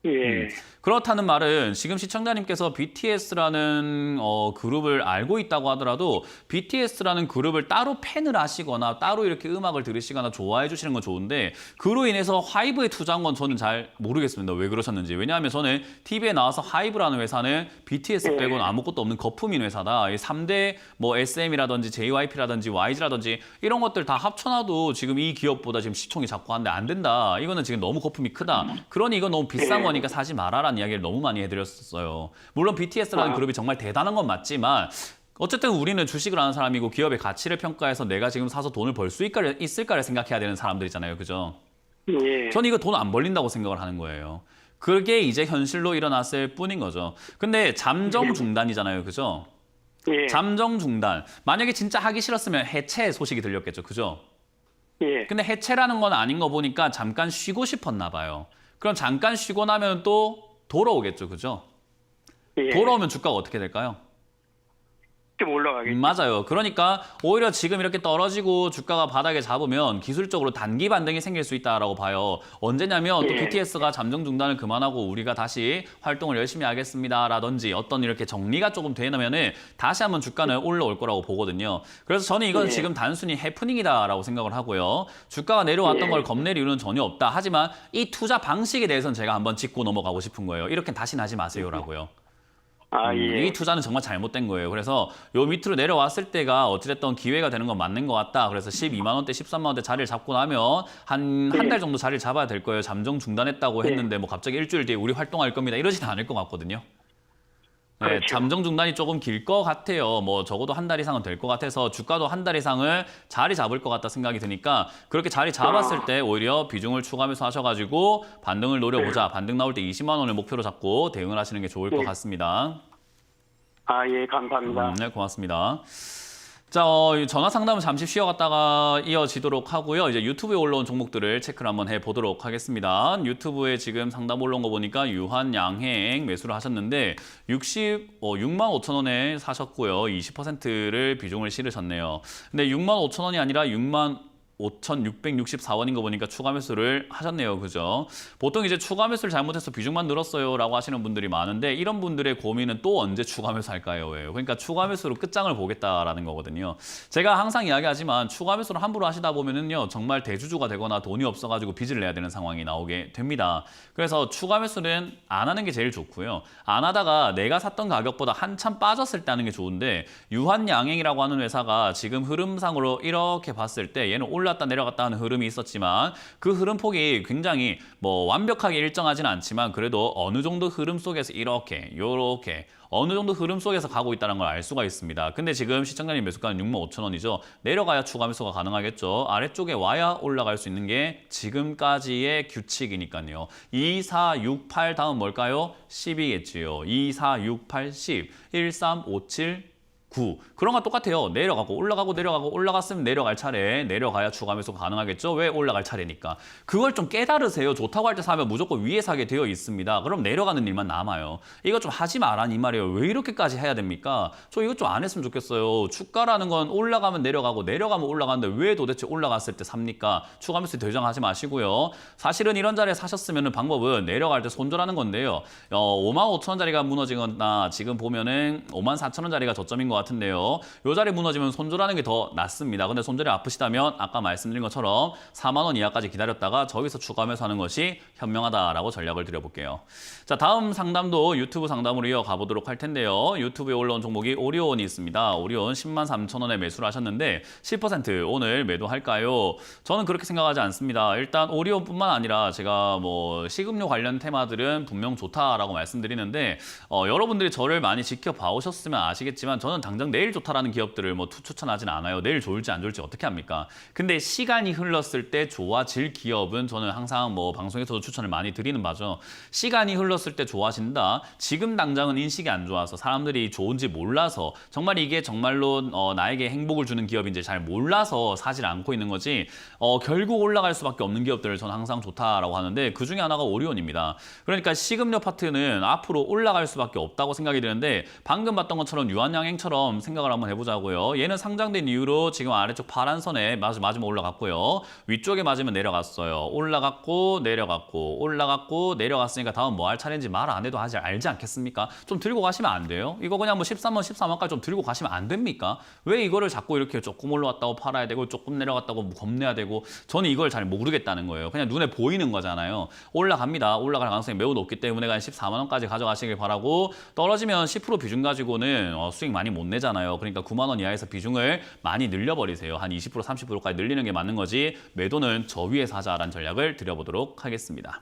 예. 그렇다는 말은 지금 시청자님께서 BTS라는 그룹을 알고 있다고 하더라도 BTS라는 그룹을 따로 팬을 하시거나 따로 이렇게 음악을 들으시거나 좋아해 주시는 건 좋은데 그로 인해서 하이브에 투자한 건 저는 잘 모르겠습니다. 왜 그러셨는지. 왜냐하면 저는 TV에 나와서 하이브라는 회사는 BTS 빼고는 아무것도 없는 거품인 회사다. 이 3대 뭐 SM이라든지 JYP라든지 YG라든지 이런 것들 다 합쳐놔도 지금 이 기업보다 지금 시총이 작고 한데 안 된다. 이거는 지금 너무 거품이 크다. 그러니 이건 너무 비싼 거니까 사지 마라라는 이야기를 너무 많이 해드렸었어요. 물론 BTS라는 그룹이 정말 대단한 건 맞지만 어쨌든 우리는 주식을 하는 사람이고 기업의 가치를 평가해서 내가 지금 사서 돈을 벌 수 있을까를 생각해야 되는 사람들이잖아요. 그죠? 예. 저는 이거 돈 안 벌린다고 생각을 하는 거예요. 그게 이제 현실로 일어났을 뿐인 거죠. 근데 잠정 중단이잖아요. 그죠? 예. 잠정 중단. 만약에 진짜 하기 싫었으면 해체 소식이 들렸겠죠. 그죠? 예. 근데 해체라는 건 아닌 거 보니까 잠깐 쉬고 싶었나 봐요. 그럼 잠깐 쉬고 나면 또 돌아오겠죠. 그죠? 예. 돌아오면 주가가 어떻게 될까요? 좀 올라가겠죠. 맞아요. 그러니까 오히려 지금 이렇게 떨어지고 주가가 바닥에 잡으면 기술적으로 단기 반등이 생길 수 있다라고 봐요. 언제냐면 또 BTS가 잠정 중단을 그만하고 우리가 다시 활동을 열심히 하겠습니다라든지 어떤 이렇게 정리가 조금 되면은 다시 한번 주가는 올라올 거라고 보거든요. 그래서 저는 이건 지금 단순히 해프닝이다라고 생각을 하고요. 주가가 내려왔던 걸 겁낼 이유는 전혀 없다. 하지만 이 투자 방식에 대해서는 제가 한번 짚고 넘어가고 싶은 거예요. 이렇게 다시는 하지 마세요라고요. 예. 이 투자는 정말 잘못된 거예요. 그래서 요 밑으로 내려왔을 때가 어찌됐든 기회가 되는 건 맞는 것 같다. 그래서 12만 원대, 13만 원대 자리를 잡고 나면 한 달 정도 자리를 잡아야 될 거예요. 잠정 중단했다고 했는데 뭐 갑자기 일주일 뒤에 우리 활동할 겁니다. 이러지는 않을 것 같거든요. 네, 그렇죠. 잠정 중단이 조금 길 것 같아요. 뭐 적어도 한 달 이상은 될 것 같아서 주가도 한 달 이상을 자리 잡을 것 같다 생각이 드니까 그렇게 자리 잡았을 때 오히려 비중을 추가하면서 하셔가지고 반등을 노려보자. 반등 나올 때 20만 원을 목표로 잡고 대응을 하시는 게 좋을 것 같습니다. 예, 감사합니다. 네, 고맙습니다. 자, 전화 상담은 잠시 쉬어갔다가 이어지도록 하고요. 이제 유튜브에 올라온 종목들을 체크를 한번 해보도록 하겠습니다. 유튜브에 지금 상담 올라온 거 보니까 유한양행 매수를 하셨는데 6만 5천 원에 사셨고요. 20%를 비중을 실으셨네요. 근데 6만 5천 원이 아니라 6만 5,664원인 거 보니까 추가 매수를 하셨네요. 그죠? 보통 이제 추가 매수를 잘못해서 비중만 늘었어요 라고 하시는 분들이 많은데 이런 분들의 고민은 또 언제 추가 매수할까요? 왜요? 그러니까 추가 매수로 끝장을 보겠다라는 거거든요. 제가 항상 이야기하지만 추가 매수를 함부로 하시다 보면은요. 정말 대주주가 되거나 돈이 없어가지고 빚을 내야 되는 상황이 나오게 됩니다. 그래서 추가 매수는 안 하는 게 제일 좋고요. 안 하다가 내가 샀던 가격보다 한참 빠졌을 때 하는 게 좋은데 유한양행이라고 하는 회사가 지금 흐름상으로 이렇게 봤을 때 얘는 올랐다 내려갔다 하는 흐름이 있었지만 그 흐름폭이 굉장히 뭐 완벽하게 일정하지는 않지만 그래도 어느 정도 흐름 속에서 이렇게 요렇게 어느 정도 흐름 속에서 가고 있다는 걸 알 수가 있습니다. 근데 지금 시청자님 매수가는 6만 5천 원이죠. 내려가야 추가 매수가 가능하겠죠. 아래쪽에 와야 올라갈 수 있는 게 지금까지의 규칙이니까요. 2, 4, 6, 8 다음 뭘까요? 10이겠지요. 2, 4, 6, 8, 10, 1, 3, 5, 7, 9. 그런 거 똑같아요. 내려가고 올라가고 내려가고 올라갔으면 내려갈 차례 내려가야 추가 매수가 가능하겠죠. 왜? 올라갈 차례니까. 그걸 좀 깨달으세요. 좋다고 할 때 사면 무조건 위에 사게 되어 있습니다. 그럼 내려가는 일만 남아요. 이거 좀 하지 마라는 이 말이에요. 왜 이렇게까지 해야 됩니까? 저 이거 좀 안 했으면 좋겠어요. 주가라는 건 올라가면 내려가고 내려가면 올라가는데 왜 도대체 올라갔을 때 삽니까? 추가 매수 대정하지 마시고요. 사실은 이런 자리에 사셨으면 방법은 내려갈 때 손절하는 건데요. 5만 5천 원짜리가 무너지거나 지금 보면은 5만 4천 원짜리가 저점인 것 같은데요. 요 자리 무너지면 손절하는 게 더 낫습니다. 근데 손절이 아프시다면 아까 말씀드린 것처럼 4만 원 이하까지 기다렸다가 저기서 추가 매수하는 것이 현명하다라고 전략을 드려볼게요. 자, 다음 상담도 유튜브 상담으로 이어가 보도록 할 텐데요. 유튜브에 올라온 종목이 오리온이 있습니다. 오리온 10만 3천 원에 매수를 하셨는데 10% 오늘 매도할까요? 저는 그렇게 생각하지 않습니다. 일단 오리온뿐만 아니라 제가 뭐 식음료 관련 테마들은 분명 좋다라고 말씀드리는데 여러분들이 저를 많이 지켜봐 오셨으면 아시겠지만 저는 당장 내일 좋다라는 기업들을 뭐 추천하진 않아요. 내일 좋을지 안 좋을지 어떻게 합니까? 근데 시간이 흘렀을 때 좋아질 기업은 저는 항상 뭐 방송에서도 추천을 많이 드리는 바죠. 시간이 흘렀을 때 좋아진다. 지금 당장은 인식이 안 좋아서 사람들이 좋은지 몰라서 정말 이게 정말로 나에게 행복을 주는 기업인지 잘 몰라서 사질 않고 있는 거지 결국 올라갈 수밖에 없는 기업들을 저는 항상 좋다라고 하는데 그 중에 하나가 오리온입니다. 그러니까 식음료 파트는 앞으로 올라갈 수밖에 없다고 생각이 드는데 방금 봤던 것처럼 유한양행처럼 선처럼 생각을 한번 해보자고요. 얘는 상장된 이후로 지금 아래쪽 파란 선에 맞으면 올라갔고요. 위쪽에 맞으면 내려갔어요. 올라갔고 내려갔고 올라갔고 내려갔으니까 다음 뭐 할 차례인지 말 안 해도 알지 않겠습니까? 좀 들고 가시면 안 돼요? 이거 그냥 뭐 13번, 14번까지 좀 들고 가시면 안 됩니까? 왜 이거를 자꾸 이렇게 조금 올라왔다고 팔아야 되고 조금 내려갔다고 겁내야 되고 저는 이걸 잘 모르겠다는 거예요. 그냥 눈에 보이는 거잖아요. 올라갑니다. 올라갈 가능성이 매우 높기 때문에 그냥 14만 원까지 가져가시길 바라고 떨어지면 10% 비중 가지고는 수익 많이 못 내잖아요. 그러니까 9만 원 이하에서 비중을 많이 늘려버리세요. 한 20%, 30%까지 늘리는 게 맞는 거지 매도는 저 위에서 하자라는 전략을 드려보도록 하겠습니다.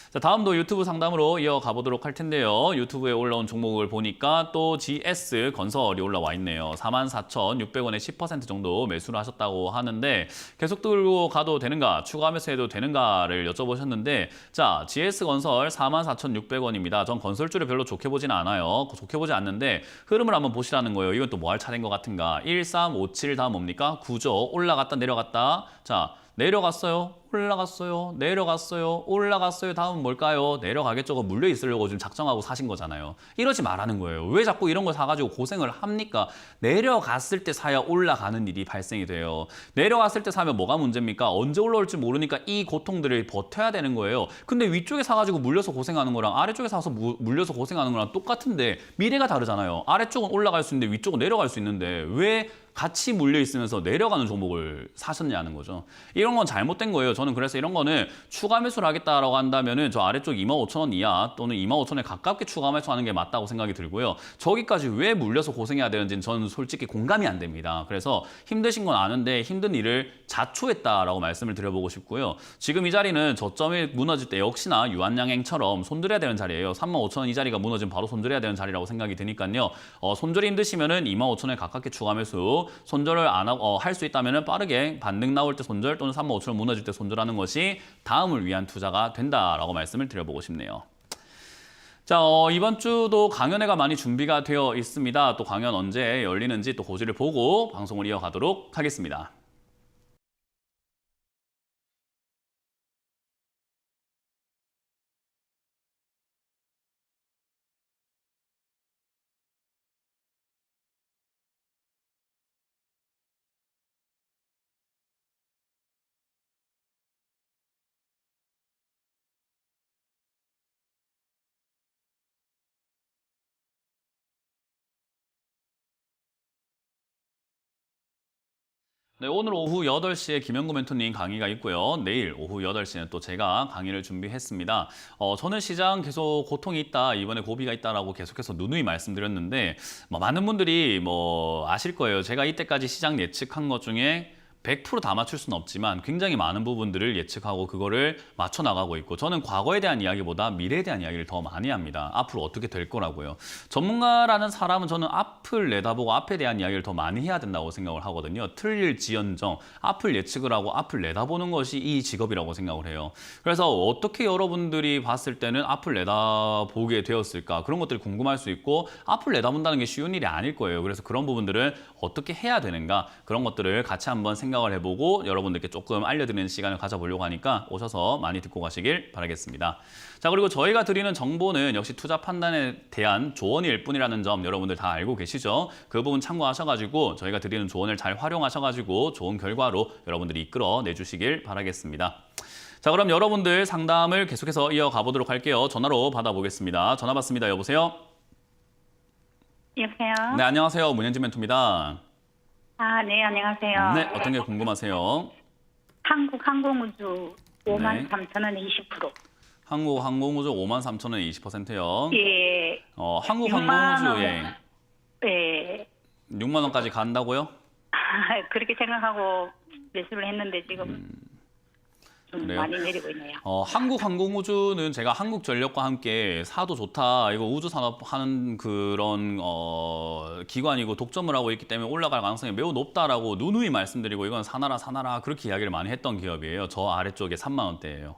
자, 다음도 유튜브 상담으로 이어가 보도록 할 텐데요. 유튜브에 올라온 종목을 보니까 또 GS 건설이 올라와 있네요. 44,600원에 10% 정도 매수를 하셨다고 하는데 계속 들고 가도 되는가, 추가 매수해도 되는가를 여쭤보셨는데 자, GS 건설 44,600원입니다. 전 건설주를 별로 좋게 보진 않아요. 좋게 보지 않는데 흐름을 한번 보시라는 거예요. 이건 또 뭐 할 차례인 것 같은가. 1357 다음 뭡니까? 구조 올라갔다 내려갔다. 자, 내려갔어요. 올라갔어요. 내려갔어요. 올라갔어요. 다음은 뭘까요? 내려가겠죠. 물려 있으려고 지금 작정하고 사신 거잖아요. 이러지 말라는 거예요. 왜 자꾸 이런 걸 사가지고 고생을 합니까? 내려갔을 때 사야 올라가는 일이 발생이 돼요. 내려갔을 때 사면 뭐가 문제입니까? 언제 올라올지 모르니까 이 고통들을 버텨야 되는 거예요. 근데 위쪽에 사가지고 물려서 고생하는 거랑 아래쪽에 사서 물려서 고생하는 거랑 똑같은데 미래가 다르잖아요. 아래쪽은 올라갈 수 있는데 위쪽은 내려갈 수 있는데 왜 같이 물려 있으면서 내려가는 종목을 사셨냐는 거죠. 이런 건 잘못된 거예요. 저는 그래서 이런 거는 추가 매수를 하겠다라고 한다면은 저 아래쪽 25,000원 이하 또는 25,000원에 가깝게 추가 매수하는 게 맞다고 생각이 들고요. 저기까지 왜 물려서 고생해야 되는지는 저는 솔직히 공감이 안 됩니다. 그래서 힘드신 건 아는데 힘든 일을 자초했다라고 말씀을 드려보고 싶고요. 지금 이 자리는 저점이 무너질 때 역시나 유한양행처럼 손들어야 되는 자리예요. 35,000원 이 자리가 무너지면 바로 손들어야 되는 자리라고 생각이 드니까요. 손절이 힘드시면은 25,000원에 가깝게 추가 매수 손절을 안 하고 할 수 있다면 빠르게 반등 나올 때 손절 또는 35,000원 무너질 때 손절하는 것이 다음을 위한 투자가 된다라고 말씀을 드려보고 싶네요. 자, 이번 주도 강연회가 많이 준비가 되어 있습니다. 또 강연 언제 열리는지 또 고지를 보고 방송을 이어가도록 하겠습니다. 네, 오늘 오후 8시에 김영구 멘토님 강의가 있고요. 내일 오후 8시에는 또 제가 강의를 준비했습니다. 저는 시장 계속 고통이 있다, 이번에 고비가 있다라고 계속해서 누누이 말씀드렸는데 많은 분들이 아실 거예요. 제가 이때까지 시장 예측한 것 중에 100% 다 맞출 수는 없지만 굉장히 많은 부분들을 예측하고 그거를 맞춰 나가고 있고 저는 과거에 대한 이야기보다 미래에 대한 이야기를 더 많이 합니다. 앞으로 어떻게 될 거라고요. 전문가라는 사람은 저는 앞을 내다보고 앞에 대한 이야기를 더 많이 해야 된다고 생각을 하거든요. 틀릴지언정 앞을 예측을 하고 앞을 내다보는 것이 이 직업이라고 생각을 해요. 그래서 어떻게 여러분들이 봤을 때는 앞을 내다보게 되었을까 그런 것들이 궁금할 수 있고 앞을 내다본다는 게 쉬운 일이 아닐 거예요. 그래서 그런 부분들은 어떻게 해야 되는가 그런 것들을 같이 한번 생각을 해보고 여러분들께 조금 알려드리는 시간을 가져보려고 하니까 오셔서 많이 듣고 가시길 바라겠습니다. 자, 그리고 저희가 드리는 정보는 역시 투자 판단에 대한 조언일 뿐이라는 점 여러분들 다 알고 계시죠? 그 부분 참고하셔가지고 저희가 드리는 조언을 잘 활용하셔가지고 좋은 결과로 여러분들이 이끌어내 주시길 바라겠습니다. 자, 그럼 여러분들 상담을 계속해서 이어가 보도록 할게요. 전화로 받아보겠습니다. 전화 받습니다. 여보세요? 여보세요? 네, 안녕하세요. 문현진 멘토입니다. 아, 네, 안녕하세요. 네, 어떤 게 궁금하세요? 한국항공우주 53,000원에 20%. 한국항공우주 53,000원에 20%요. 예. 한국항공우주 예. 6만 원까지 간다고요? 그렇게 생각하고 매수를 했는데 지금 좀 그래요? 많이 내리고 있네요. 한국항공우주는 제가 한국전력과 함께 사도 좋다, 이거 우주산업 하는 그런 기관이고 독점을 하고 있기 때문에 올라갈 가능성이 매우 높다라고 누누이 말씀드리고 이건 사나라 그렇게 이야기를 많이 했던 기업이에요. 저 아래쪽에 3만 원대예요.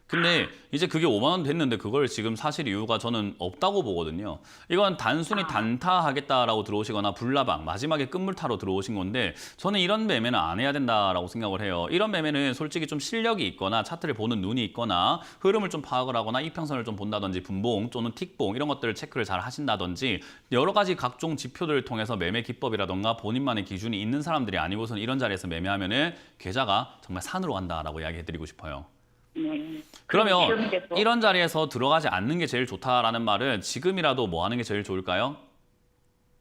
근데 이제 그게 5만 원 됐는데 그걸 지금 사실 이유가 저는 없다고 보거든요. 이건 단순히 단타하겠다라고 들어오시거나 불나방, 마지막에 끝물 타러 들어오신 건데 저는 이런 매매는 안 해야 된다라고 생각을 해요. 이런 매매는 솔직히 좀 실력이 있거나 차트를 보는 눈이 있거나 흐름을 좀 파악을 하거나 이평선을 좀 본다든지 분봉 또는 틱봉 이런 것들을 체크를 잘 하신다든지 여러 가지 각종 지표들을 통해서 매매 기법이라던가 본인만의 기준이 있는 사람들이 아니고선 이런 자리에서 매매하면은 계좌가 정말 산으로 간다라고 이야기해드리고 싶어요. 그러면 시험인데도. 이런 자리에서 들어가지 않는 게 제일 좋다라는 말은 지금이라도 뭐 하는 게 제일 좋을까요?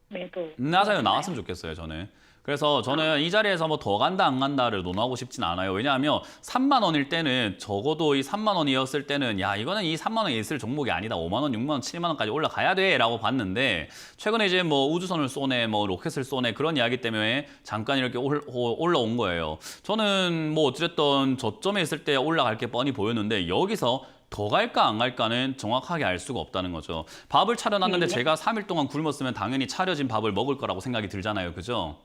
매도. 맞아요. 나왔으면 좋겠어요, 저는. 그래서 저는 이 자리에서 뭐 더 간다 안 간다를 논하고 싶진 않아요. 왜냐하면 3만 원일 때는 적어도 이 3만 원이었을 때는 야 이거는 이 3만 원에 있을 종목이 아니다. 5만 원, 6만 원, 7만 원까지 올라가야 돼라고 봤는데 최근에 이제 뭐 우주선을 쏘네, 뭐 로켓을 쏘네 그런 이야기 때문에 잠깐 이렇게 올라온 거예요. 저는 뭐 어쨌든 저점에 있을 때 올라갈 게 뻔히 보였는데 여기서 더 갈까 안 갈까는 정확하게 알 수가 없다는 거죠. 밥을 차려놨는데 제가 3일 동안 굶었으면 당연히 차려진 밥을 먹을 거라고 생각이 들잖아요. 그죠?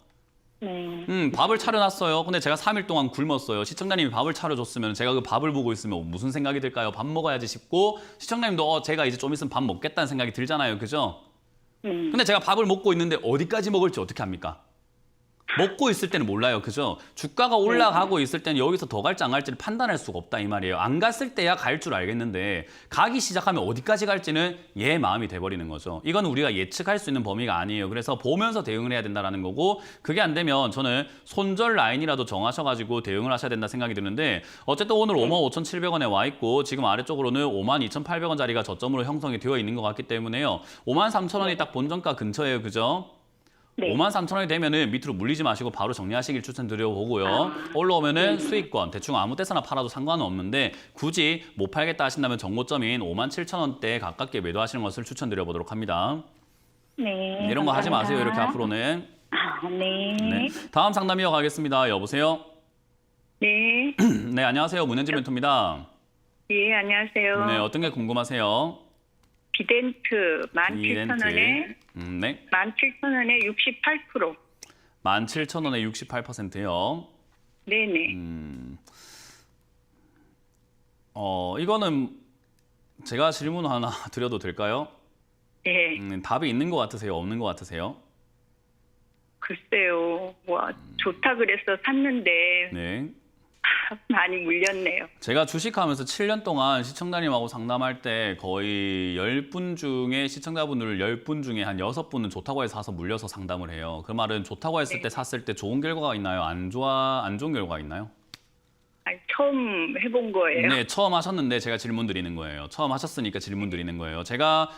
네. 밥을 차려놨어요. 근데 제가 3일 동안 굶었어요. 시청자님이 밥을 차려줬으면 제가 그 밥을 보고 있으면 무슨 생각이 들까요? 밥 먹어야지 싶고 시청자님도 제가 이제 좀 있으면 밥 먹겠다는 생각이 들잖아요. 그죠? 근데 제가 밥을 먹고 있는데 어디까지 먹을지 어떻게 합니까? 먹고 있을 때는 몰라요. 그죠? 주가가 올라가고 있을 때는 여기서 더 갈지 안 갈지를 판단할 수가 없다 이 말이에요. 안 갔을 때야 갈 줄 알겠는데 가기 시작하면 어디까지 갈지는 얘 마음이 돼버리는 거죠. 이건 우리가 예측할 수 있는 범위가 아니에요. 그래서 보면서 대응을 해야 된다는 거고 그게 안 되면 저는 손절 라인이라도 정하셔가지고 대응을 하셔야 된다 생각이 드는데 어쨌든 오늘 55,700원에 와 있고 지금 아래쪽으로는 52,800원 자리가 저점으로 형성이 되어 있는 것 같기 때문에요. 53,000원이 딱 본전가 근처예요. 그죠? 네. 53,000원이 되면은 밑으로 물리지 마시고 바로 정리하시길 추천드려보고요. 올라오면은 수익권 대충 아무 때서나 팔아도 상관은 없는데 굳이 못 팔겠다 하신다면 정고점인 57,000원대에 가깝게 매도하시는 것을 추천드려보도록 합니다. 네. 이런 거 하지 감사합니다. 마세요. 이렇게 앞으로는. 네. 네. 다음 상담 이어가겠습니다. 여보세요? 네, 네, 안녕하세요. 문현진 멘토입니다. 예, 안녕하세요. 네, 어떤 게 궁금하세요? 비덴트 17,000원에 네. 17,000원에 68%. 17,000원에 68%요. 네네. 이거는 제가 질문 하나 드려도 될까요? 예, 답이 있는 것 같으세요? 없는 것 같으세요? 글쎄요. 좋다 그래서 샀는데 네. 많이 물렸네요. 제가 주식하면서 7년 동안 시청자님하고 상담할 때 거의 10분 중에 시청자분들 10분 중에 한 6분은 좋다고 해서 사서 물려서 상담을 해요. 그 말은 좋다고 했을 때 샀을 때 좋은 결과가 있나요? 안 좋은 결과가 있나요? 아니, 처음 해본 거예요. 네, 처음 하셨는데 제가 질문 드리는 거예요. 처음 하셨으니까 질문 드리는 거예요. 제가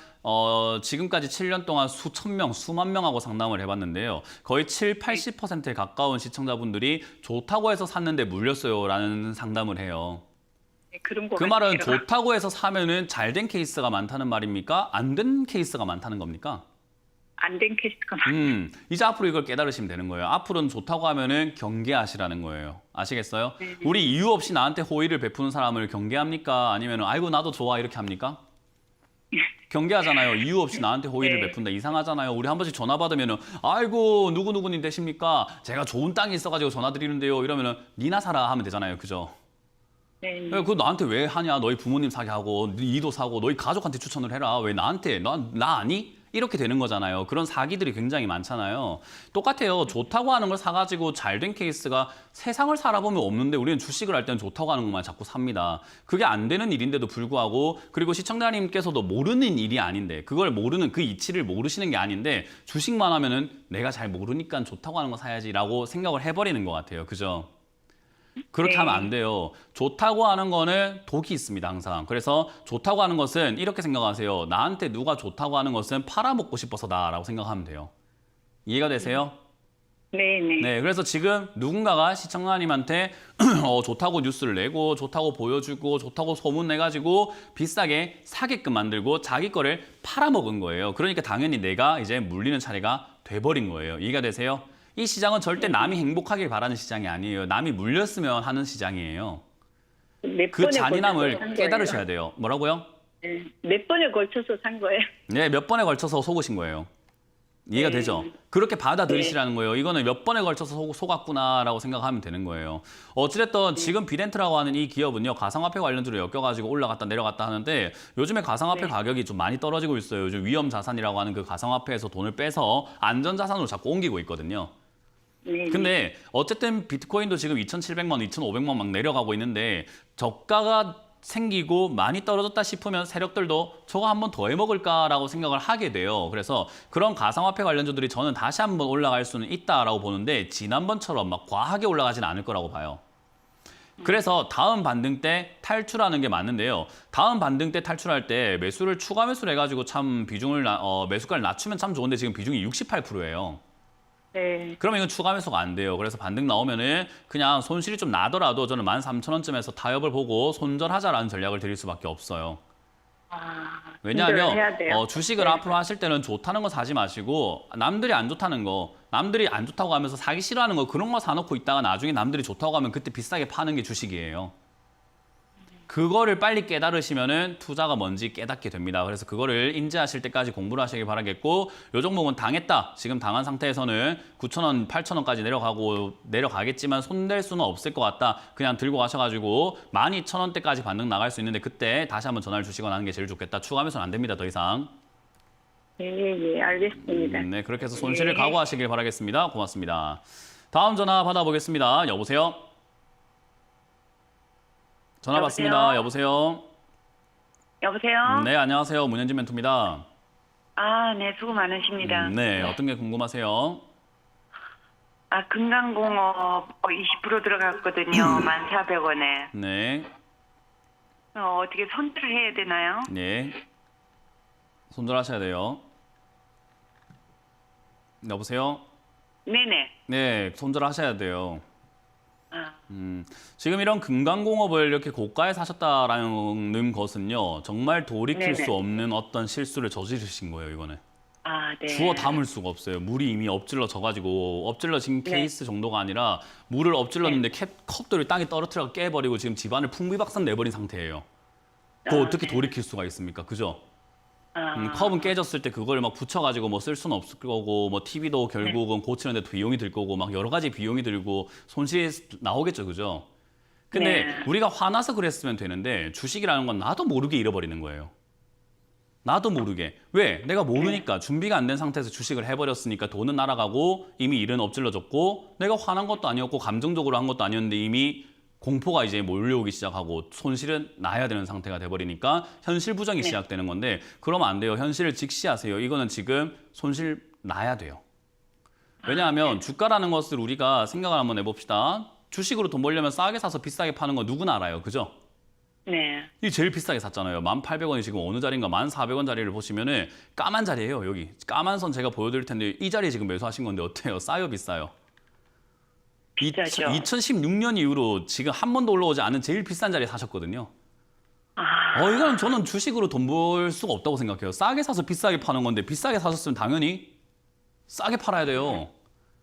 지금까지 7년 동안 수천 명, 수만 명하고 상담을 해봤는데요. 거의 80%에 가까운 시청자분들이 좋다고 해서 샀는데 물렸어요라는 상담을 해요. 네, 그런 거 그 같아요. 말은 좋다고 해서 사면은 잘 된 케이스가 많다는 말입니까? 안 된 케이스가 많다는 겁니까? 안 된 케이스가 많아요. 이제 앞으로 이걸 깨달으시면 되는 거예요. 앞으로는 좋다고 하면은 경계하시라는 거예요. 아시겠어요? 우리 이유 없이 나한테 호의를 베푸는 사람을 경계합니까? 아니면 아이고 나도 좋아 이렇게 합니까? 경계하잖아요. 이유 없이 나한테 호의를 네. 베푼다. 이상하잖아요. 우리 한 번씩 전화 받으면은 아이고 누구누구님 되십니까? 제가 좋은 땅이 있어가지고 전화 드리는데요. 이러면은 니나 사라 하면 되잖아요. 그죠? 네. 그거 나한테 왜 하냐? 너희 부모님 사게 하고 니도 사고 너희 가족한테 추천을 해라. 왜 나한테? 나 아니? 이렇게 되는 거잖아요. 그런 사기들이 굉장히 많잖아요. 똑같아요. 좋다고 하는 걸 사가지고 잘 된 케이스가 세상을 살아보면 없는데 우리는 주식을 할 때는 좋다고 하는 것만 자꾸 삽니다. 그게 안 되는 일인데도 불구하고 그리고 시청자님께서도 모르는 일이 아닌데 그걸 모르는 그 이치를 모르시는 게 아닌데 주식만 하면은 내가 잘 모르니까 좋다고 하는 거 사야지라고 생각을 해버리는 것 같아요. 그죠? 그렇게 네. 하면 안 돼요. 좋다고 하는 거는 독이 있습니다, 항상. 그래서 좋다고 하는 것은 이렇게 생각하세요. 나한테 누가 좋다고 하는 것은 팔아먹고 싶어서다라고 생각하면 돼요. 이해가 되세요? 네네. 네, 그래서 지금 누군가가 시청자님한테 좋다고 뉴스를 내고 좋다고 보여주고 좋다고 소문 내가지고 비싸게 사게끔 만들고 자기 거를 팔아먹은 거예요. 그러니까 당연히 내가 이제 물리는 차례가 돼버린 거예요. 이해가 되세요? 이 시장은 절대 남이 행복하길 바라는 시장이 아니에요. 남이 물렸으면 하는 시장이에요. 몇 그 번에 잔인함을 걸쳐서 산 깨달으셔야 거예요? 돼요. 뭐라고요? 네. 몇 번에 걸쳐서 산 거예요? 네, 몇 번에 걸쳐서 속으신 거예요. 이해가 네. 되죠? 그렇게 받아들이시라는 거예요. 이거는 몇 번에 걸쳐서 속았구나라고 생각하면 되는 거예요. 어찌됐든 지금 비렌트라고 하는 이 기업은요. 가상화폐 관련주로 엮여가지고 올라갔다 내려갔다 하는데 요즘에 가상화폐 네. 가격이 좀 많이 떨어지고 있어요. 요즘 위험자산이라고 하는 그 가상화폐에서 돈을 빼서 안전자산으로 자꾸 옮기고 있거든요. 네. 근데 어쨌든 비트코인도 지금 2,700만 원, 2,500만 막 내려가고 있는데 저가가 생기고 많이 떨어졌다 싶으면 세력들도 저거 한번 더 해먹을까라고 생각을 하게 돼요. 그래서 그런 가상화폐 관련주들이 저는 다시 한번 올라갈 수는 있다라고 보는데 지난번처럼 막 과하게 올라가진 않을 거라고 봐요. 그래서 다음 반등 때 탈출하는 게 맞는데요. 다음 반등 때 탈출할 때 매수를 추가 매수를 해가지고 참 비중을 매수가를 낮추면 참 좋은데 지금 비중이 68%예요. 네. 그러면 이건 추가 매수가 안 돼요. 그래서 반등 나오면은 그냥 손실이 좀 나더라도 저는 13,000원쯤에서 타협을 보고 손절하자라는 전략을 드릴 수밖에 없어요. 왜냐하면 손절해야 돼요. 주식을 네. 앞으로 하실 때는 좋다는 거 사지 마시고 남들이 안 좋다는 거, 남들이 안 좋다고 하면서 사기 싫어하는 거 그런 거 사놓고 있다가 나중에 남들이 좋다고 하면 그때 비싸게 파는 게 주식이에요. 그거를 빨리 깨달으시면은 투자가 뭔지 깨닫게 됩니다. 그래서 그거를 인지하실 때까지 공부를 하시길 바라겠고 요 종목은 당했다. 지금 당한 상태에서는 9,000원, 8,000원까지 내려가겠지만 손댈 수는 없을 것 같다. 그냥 들고 가셔가지고 12,000원대까지 반등 나갈 수 있는데 그때 다시 한번 전화를 주시거나 하는 게 제일 좋겠다. 추가 매수는 안 됩니다. 더 이상. 예, 알겠습니다. 네, 그렇게 해서 손실을 네. 각오하시길 바라겠습니다. 고맙습니다. 다음 전화 받아보겠습니다. 여보세요? 전화 여보세요? 받습니다. 여보세요? 여보세요? 네, 안녕하세요. 문현진 멘토입니다. 아, 네, 수고 많으십니다. 네, 어떤 게 궁금하세요? 아, 금강공업 20% 들어갔거든요. 1,400원에. 네, 어떻게 선택을 해야 되나요? 네. 손절하셔야 돼요. 여보세요? 네네. 네, 손절하셔야 돼요. 아, 지금 이런 금강공업을 이렇게 고가에 사셨다라는 것은요, 정말 돌이킬 네네. 수 없는 어떤 실수를 저지르신 거예요, 이거는. 아, 네. 주워 담을 수가 없어요. 물이 이미 엎질러져가지고 엎질러진 네. 케이스 정도가 아니라 물을 엎질렀는데 컵들을 땅에 떨어뜨려 깨버리고 지금 집안을 풍비박산 내버린 상태예요. 그거 어떻게 돌이킬 수가 있습니까? 그죠? 컵은 깨졌을 때 그걸 막 붙여가지고 뭐 쓸 수는 없을 거고 뭐 TV도 결국은 고치는데 비용이 들 거고 막 여러 가지 비용이 들고 손실이 나오겠죠, 그죠? 근데 네. 우리가 화나서 그랬으면 되는데 주식이라는 건 나도 모르게 잃어버리는 거예요. 나도 모르게. 왜? 내가 모르니까 준비가 안 된 상태에서 주식을 해버렸으니까 돈은 날아가고 이미 일은 엎질러졌고 내가 화난 것도 아니었고 감정적으로 한 것도 아니었는데 이미 공포가 이제 몰려오기 시작하고 손실은 나야 되는 상태가 돼버리니까 현실 부정이 시작되는 건데 그러면 안 돼요. 현실을 직시하세요. 이거는 지금 손실 나야 돼요. 왜냐하면 주가라는 것을 우리가 생각을 한번 해봅시다. 주식으로 돈 벌려면 싸게 사서 비싸게 파는 거 누구나 알아요. 그죠? 네. 이 제일 비싸게 샀잖아요. 1,800원이 지금 어느 자리인가 1,400원 자리를 보시면은 까만 자리예요. 여기 까만 선 제가 보여드릴 텐데 이 자리에 지금 매수하신 건데 어때요? 싸요, 비싸요? 비싸죠. 2016년 이후로 지금 한 번도 올라오지 않은 제일 비싼 자리에 사셨거든요. 이거는 저는 주식으로 돈 벌 수가 없다고 생각해요. 싸게 사서 비싸게 파는 건데 비싸게 사셨으면 당연히 싸게 팔아야 돼요.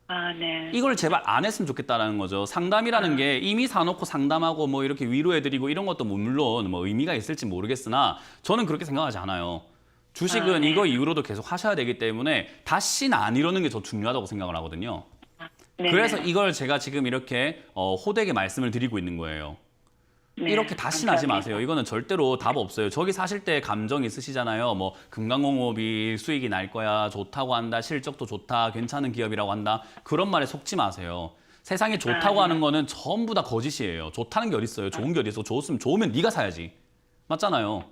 아, 네. 이걸 제발 안 했으면 좋겠다라는 거죠. 상담이라는 게 이미 사놓고 상담하고 뭐 이렇게 위로해드리고 이런 것도 물론 뭐 의미가 있을지 모르겠으나 저는 그렇게 생각하지 않아요. 주식은 이거 이후로도 계속 하셔야 되기 때문에 다시는 안 이러는 게 더 중요하다고 생각을 하거든요. 네. 그래서 이걸 제가 지금 이렇게 호되게 말씀을 드리고 있는 거예요. 네, 이렇게 다시는 하지 감사합니다. 마세요. 이거는 절대로 답 없어요. 저기 사실 때 감정 있으시잖아요. 뭐 금강공업이 수익이 날 거야, 좋다고 한다, 실적도 좋다, 괜찮은 기업이라고 한다. 그런 말에 속지 마세요. 세상에 좋다고 하는 거는 전부 다 거짓이에요. 좋다는 게 어디 있어요? 좋은 게 어디 있어? 좋으면 네가 사야지. 맞잖아요.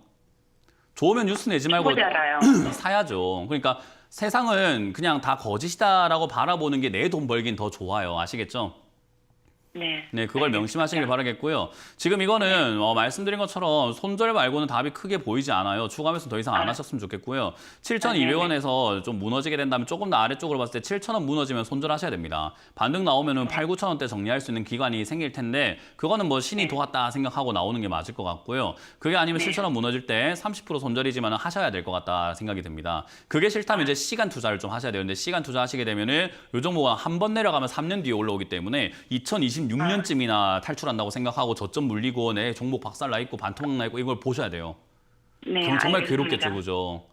좋으면 뉴스 내지 말고 못 알아요. 사야죠. 그러니까 세상은 그냥 다 거짓이다라고 바라보는 게 내 돈 벌긴 더 좋아요. 아시겠죠? 네. 네, 그걸 명심하시길 바라겠고요. 지금 이거는 말씀드린 것처럼 손절 말고는 답이 크게 보이지 않아요. 추가 매수 더 이상 안 하셨으면 좋겠고요. 7,200원에서 좀 무너지게 된다면 조금 더 아래쪽으로 봤을 때 7,000원 무너지면 손절하셔야 됩니다. 반등 나오면은 8, 9,000원대 정리할 수 있는 기간이 생길 텐데 그거는 뭐 신이 도왔다 생각하고 나오는 게 맞을 것 같고요. 그게 아니면 7,000원 무너질 때 30% 손절이지만 하셔야 될 것 같다 생각이 듭니다. 그게 싫다면 이제 시간 투자를 좀 하셔야 돼요. 근데 시간 투자하시게 되면은 요 종목은 한 번 내려가면 3년 뒤에 올라오기 때문에 2026년쯤이나 탈출한다고 생각하고 저점 물리고 내 종목 박살 나 있고 반토막 나 있고 이걸 보셔야 돼요. 네. 그럼 정말 알겠습니다. 괴롭겠죠, 그죠?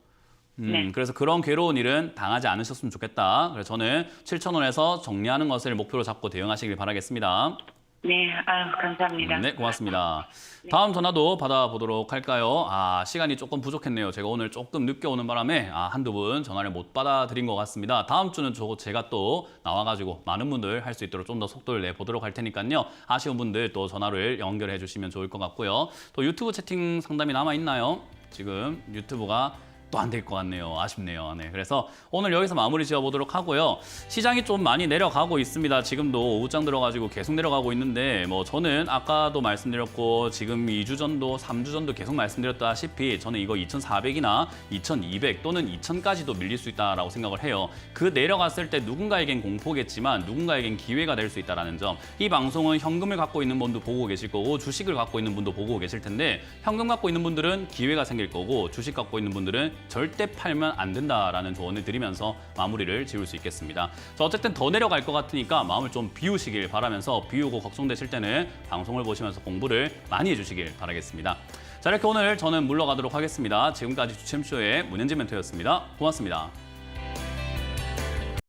네. 그래서 그런 괴로운 일은 당하지 않으셨으면 좋겠다. 그래서 저는 7,000원에서 정리하는 것을 목표로 잡고 대응하시길 바라겠습니다. 네. 아유, 감사합니다. 네, 고맙습니다. 다음 전화도 받아보도록 할까요? 시간이 조금 부족했네요. 제가 오늘 조금 늦게 오는 바람에 한두 분 전화를 못 받아드린 것 같습니다. 다음 주는 제가 또 나와가지고 많은 분들 할 수 있도록 좀 더 속도를 내보도록 할 테니까요. 아쉬운 분들 또 전화를 연결해 주시면 좋을 것 같고요. 또 유튜브 채팅 상담이 남아있나요? 지금 유튜브가 또 안 될 것 같네요. 아쉽네요. 네, 그래서 오늘 여기서 마무리 지어보도록 하고요. 시장이 좀 많이 내려가고 있습니다. 지금도 오후장 들어가지고 계속 내려가고 있는데 저는 아까도 말씀드렸고 지금 2주 전도 3주 전도 계속 말씀드렸다시피 저는 이거 2,400이나 2,200 또는 2,000까지도 밀릴 수 있다라고 생각을 해요. 그 내려갔을 때 누군가에겐 공포겠지만 누군가에겐 기회가 될 수 있다는 점. 이 방송은 현금을 갖고 있는 분도 보고 계실 거고 주식을 갖고 있는 분도 보고 계실 텐데 현금 갖고 있는 분들은 기회가 생길 거고 주식 갖고 있는 분들은 절대 팔면 안 된다라는 조언을 드리면서 마무리를 지을 수 있겠습니다. 어쨌든 더 내려갈 것 같으니까 마음을 좀 비우시길 바라면서 비우고 걱정되실 때는 방송을 보시면서 공부를 많이 해주시길 바라겠습니다. 자, 이렇게 오늘 저는 물러가도록 하겠습니다. 지금까지 주챔쇼의 문현진 멘토였습니다. 고맙습니다.